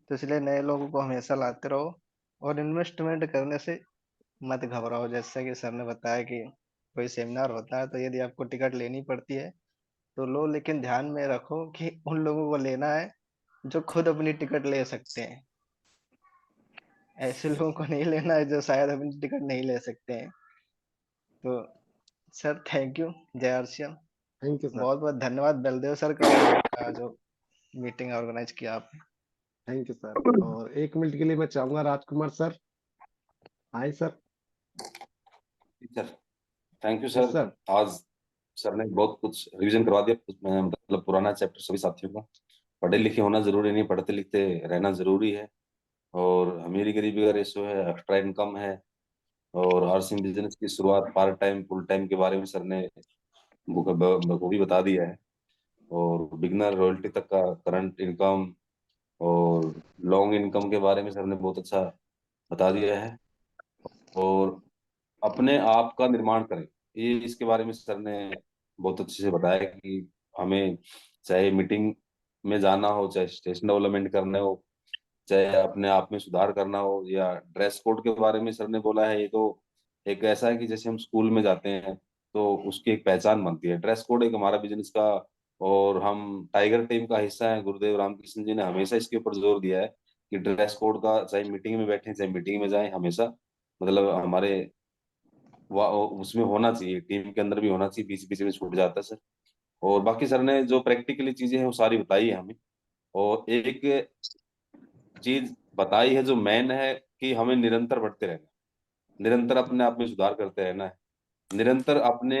तो इसलिए नए लोगों को हमेशा लाते रहो, और इन्वेस्टमेंट करने से मत घबराओ। जैसे कि सर ने बताया कि कोई सेमिनार होता है तो यदि आपको टिकट लेनी पड़ती है तो लो, लेकिन ध्यान में रखो कि उन लोगों को लेना है जो खुद अपनी टिकट ले सकते हैं। ऐसे लोगों को नहीं लेना है जो शायद अपनी टिकट नहीं ले सकते हैं। तो सर थैंक यू, जय आरसीएम। Thank you sir. बहुत बहुत धन्यवाद बलदेव सर का, और आपका जो मीटिंग ऑर्गेनाइज किया आपने। Thank you sir. और 1 मिनट के लिए मैं चाहूंगा राजकुमार सर आए sir. Sir thank you yes sir. Sir. आज सर ने बहुत कुछ रिवीजन करवा दिया, मतलब पुराना चैप्टर सभी साथियों को। पढ़े लिखे होना जरूरी नहीं, पढ़ते लिखते रहना जरूरी है। और अमीरी गरीबी का रेशो है, एक्स्ट्रा इनकम है, और आरसिंग बिजनेस की शुरुआत पार्ट टाइम फुल टाइम के बारे में सर ने बखूबी बता दिया है। और बिगनर रॉयल्टी तक का करंट इनकम और लॉन्ग इनकम के बारे में सर ने बहुत अच्छा बता दिया है। और अपने आप का निर्माण करें, ये इसके बारे में सर ने बहुत अच्छे से बताया कि हमें चाहे मीटिंग में जाना हो, चाहे स्टेशन डेवलपमेंट करना हो, चाहे अपने आप में सुधार करना हो, या ड्रेस कोड के बारे में सर ने बोला है। ये तो एक ऐसा है कि जैसे हम स्कूल में जाते हैं तो उसकी एक पहचान बनती है, ड्रेस कोड एक हमारा बिजनेस का। और हम टाइगर टीम का हिस्सा है, गुरुदेव रामकृष्ण जी ने हमेशा इसके ऊपर जोर दिया है कि ड्रेस कोड का, चाहे मीटिंग में बैठे चाहे मीटिंग में जाए, हमेशा मतलब हमारे उसमें होना चाहिए, टीम के अंदर भी होना चाहिए, बीच बीच में छूट जाता है सर। और बाकी सर ने जो प्रैक्टिकली चीजें हैं वो सारी बताई है हमें। और एक चीज बताई है जो मेन है कि हमें निरंतर बढ़ते रहना है, निरंतर अपने आप में सुधार करते रहना है, निरंतर अपने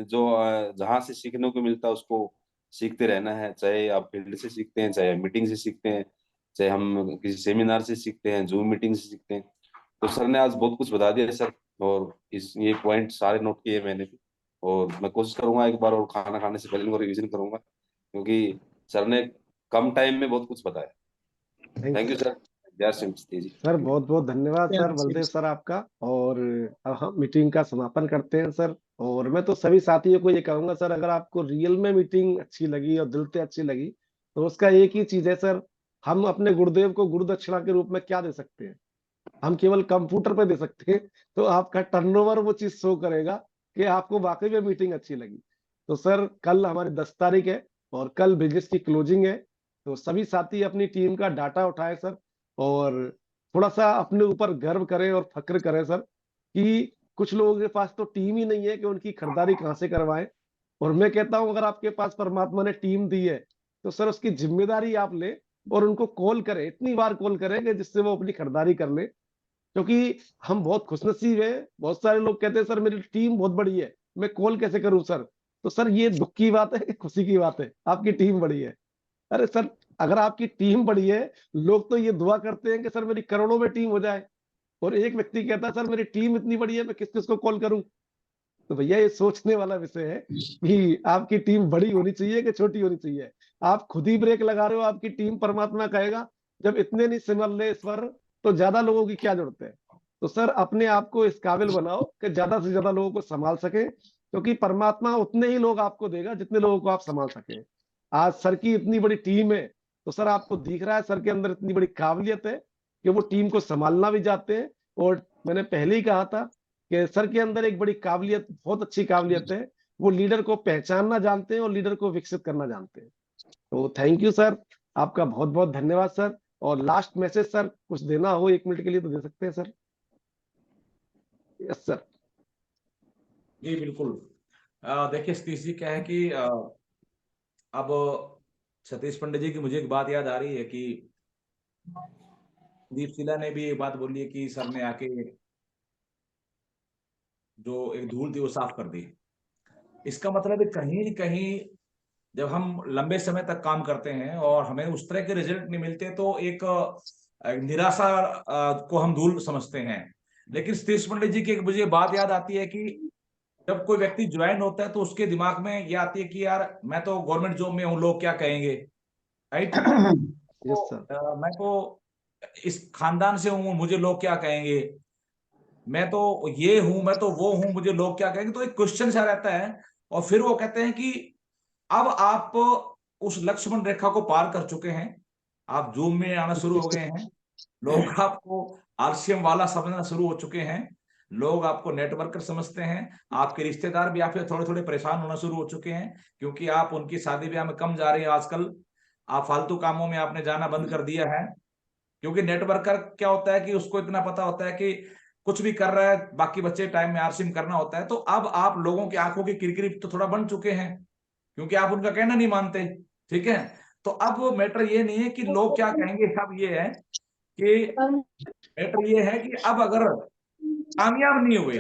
जो जहाँ से सीखने को मिलता है उसको सीखते रहना है। चाहे आप फील्ड से सीखते हैं, चाहे मीटिंग से सीखते हैं, चाहे हम किसी सेमिनार से सीखते हैं, जूम मीटिंग से सीखते हैं। तो सर ने आज बहुत कुछ बता दिया है सर। और इस ये पॉइंट सारे नोट किए मैंने भी। और मैं कोशिश करूंगा एक बार और खाना खाने से पहले इनको रिवीजन करूंगा, क्योंकि सर ने कम टाइम में बहुत कुछ बताया। Thank you thank you sir. Sir. जय श्री कृष्ण जी। सर बहुत बहुत धन्यवाद सर बलदेव सर आपका। और अब हम मीटिंग का समापन करते हैं सर। और मैं तो सभी साथियों को ये कहूंगा सर, अगर आपको रियल में मीटिंग अच्छी लगी और दिल से अच्छी लगी तो उसका एक ही चीज है सर, हम अपने गुरुदेव को गुरु दक्षिणा के रूप में क्या दे सकते हैं? हम केवल कंप्यूटर पे दे सकते हैं। तो आपका टर्नओवर वो चीज शो करेगा कि आपको वाकई में मीटिंग अच्छी लगी। तो सर कल हमारी 10 तारीख है और कल बिजनेस की क्लोजिंग है। तो सभी साथी अपनी टीम का डाटा उठाए सर, और थोड़ा सा अपने ऊपर गर्व करें और फक्र करें सर कि कुछ लोगों के पास तो टीम ही नहीं है कि उनकी खरीदारी कहाँ से करवाएं। और मैं कहता हूं अगर आपके पास परमात्मा ने टीम दी है तो सर उसकी जिम्मेदारी आप ले और उनको कॉल करें, इतनी बार कॉल करें कि जिससे वो अपनी खरीदारी कर ले। क्योंकि हम बहुत खुशनसीब है, बहुत सारे लोग कहते हैं सर मेरी टीम बहुत बड़ी है, मैं कॉल कैसे करूं सर? तो सर ये दुख की बात है कि खुशी की बात है? आपकी टीम बड़ी है। अरे सर अगर आपकी टीम बड़ी है, लोग तो ये दुआ करते हैं कि सर मेरी करोड़ों में टीम हो जाए। और एक व्यक्ति कहता है सर मेरी टीम इतनी बड़ी है मैं किस किस को कॉल करूं? तो भैया ये सोचने वाला विषय है कि आपकी टीम बड़ी होनी चाहिए कि छोटी होनी चाहिए। आप खुद ही ब्रेक लगा रहे हो, आपकी टीम परमात्मा कहेगा जब इतने नहीं संभल रहे इस पर तो ज्यादा लोगों की क्या जरूरत है? तो सर अपने आप को इस काबिल बनाओ कि ज्यादा से ज्यादा लोगों को संभाल सके, क्योंकि परमात्मा उतने ही लोग आपको देगा जितने लोगों को आप संभाल सके। आज सर की इतनी बड़ी टीम है तो सर आपको दिख रहा है सर के अंदर इतनी बड़ी काबिलियत है कि वो टीम को संभालना भी जानते हैं। और मैंने पहले ही कहा था कि सर के अंदर एक बड़ी काबिलियत, बहुत अच्छी काबिलियत है, वो लीडर को पहचानना जानते हैं और लीडर को विकसित करना जानते हैं। तो थैंक यू सर, आपका बहुत बहुत धन्यवाद सर। और लास्ट मैसेज सर कुछ देना हो 1 मिनट के लिए तो दे सकते हैं सर। Yes sir. जी बिल्कुल। देखिए सतीश जी क्या है कि अब सतीश पंडित जी की मुझे एक बात याद आ रही है कि दीप शिला ने भी एक बात बोली है कि सर ने आके जो एक धूल थी वो साफ कर दी। इसका मतलब है कहीं न कहीं जब हम लंबे समय तक काम करते हैं और हमें उस तरह के रिजल्ट नहीं मिलते तो एक निराशा को हम धूल समझते हैं। लेकिन सतीश पंडित जी की एक मुझे बात याद आती है कि जब कोई व्यक्ति ज्वाइन होता है तो उसके दिमाग में ये आती है कि यार मैं तो गवर्नमेंट जॉब में हूँ, लोग क्या कहेंगे। राइट। यस तो सर। मैं तो इस खानदान से हूँ, मुझे लोग क्या कहेंगे, मैं तो ये हूं, मैं तो वो हूं, मुझे लोग क्या कहेंगे, तो एक क्वेश्चन सा रहता है। और फिर वो कहते हैं कि अब आप उस लक्ष्मण रेखा को पार कर चुके हैं, आप जूम में आना शुरू हो गए हैं, लोग आपको आरसीएम वाला समझना शुरू हो चुके हैं, लोग आपको नेटवर्कर समझते हैं, आपके रिश्तेदार भी आपसे थोड़े थोड़े परेशान होना शुरू हो चुके हैं, क्योंकि आप उनकी शादी ब्याह में कम जा रहे हैं आजकल, आप फालतू कामों में आपने जाना बंद कर दिया है। क्योंकि नेटवर्कर क्या होता है कि उसको इतना पता होता है कि कुछ भी कर रहा है, बाकी बच्चे टाइम में आरसीएम करना होता है। तो अब आप लोगों की आंखों की किरकिरी तो थोड़ा बन चुके हैं, क्योंकि आप उनका कहना नहीं मानते। ठीक है, तो अब मैटर ये नहीं है कि लोग क्या कहेंगे, अब ये है कि मैटर ये है कि अब अगर कामयाब नहीं हुए,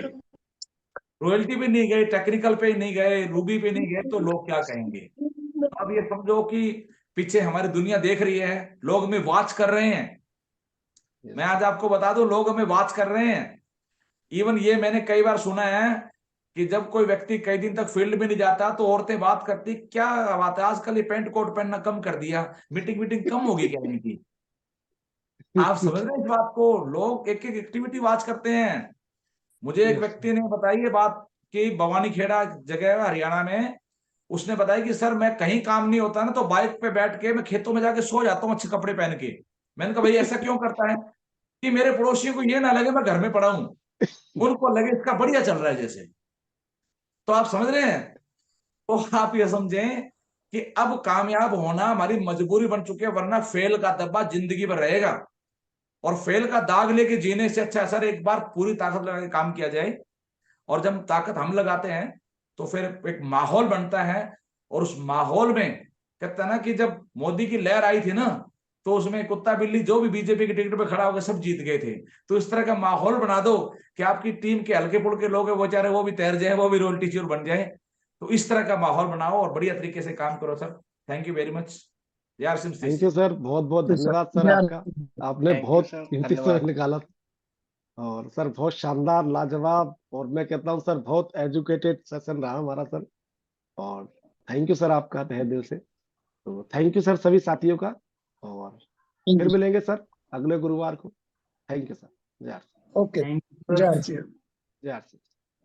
रॉयल्टी पे नहीं गए, टेक्निकल पे नहीं गए, रूबी पे नहीं गए, तो लोग क्या कहेंगे। अब ये समझो कि पीछे हमारी दुनिया देख रही है, लोग हमें वॉच कर रहे हैं। मैं आज आपको बता दूं, लोग हमें वॉच कर रहे हैं। इवन ये मैंने कई बार सुना है कि जब कोई व्यक्ति कई दिन तक फील्ड में नहीं जाता तो औरतें बात करती, क्या बात है आजकल ये पेंट कोट पहनना कम कर दिया, मीटिंग मीटिंग कम होगी क्या इनकी। आप समझ रहे हैं इस बात को, लोग एक एक एक्टिविटी वॉच करते हैं। मुझे एक यस व्यक्ति ने बताई ये बात कि भवानी खेड़ा जगह है हरियाणा में, उसने बताया कि सर मैं कहीं काम नहीं होता ना तो बाइक पे बैठ के मैं खेतों में जाके सो जाता हूँ अच्छे कपड़े पहन के। मैंने कहा भाई ऐसा क्यों करता है, कि मेरे पड़ोसियों को ये ना लगे मैं घर में पड़ा हूं, उनको लगे इसका बढ़िया चल रहा है जैसे। तो आप समझ रहे हैं, तो आप ये समझें कि अब कामयाब होना हमारी मजबूरी बन चुकी है, वरना फेल का दब्बा जिंदगी भर रहेगा। और फेल का दाग लेके जीने से अच्छा सर एक बार पूरी ताकत लगा के काम किया जाए। और जब ताकत हम लगाते हैं तो फिर एक माहौल बनता है, और उस माहौल में कहता है ना कि जब मोदी की लहर आई थी ना, तो उसमें कुत्ता बिल्ली जो भी बीजेपी की टिकट पे खड़ा होकर सब जीत गए थे। तो इस तरह का माहौल बना दो कि आपकी टीम के हल्के फुल्के लोग हैं वो बेचारे वो भी तैर जाए, वो भी रोल टीचर बन जाए। तो इस तरह का माहौल बनाओ और बढ़िया तरीके से काम करो sir. Thank you very much यार सिम। थैंक यू सर, बहुत बहुत तो सर, धन्यवाद सर आपका, आपने थैंक यू बहुत सर, कीमती समय धन्यवाद। निकाला। और सर बहुत शानदार लाजवाब, और मैं कहता हूँ सर बहुत एजुकेटेड सेशन रहा हमारा सर। और थैंक यू सर आपका तहे दिल से। तो थैंक यू सर सभी साथियों का, और फिर मिलेंगे सर अगले गुरुवार को। Thank you sir. जय R C. Okay, thank you जय सर। R C. जय आर सी।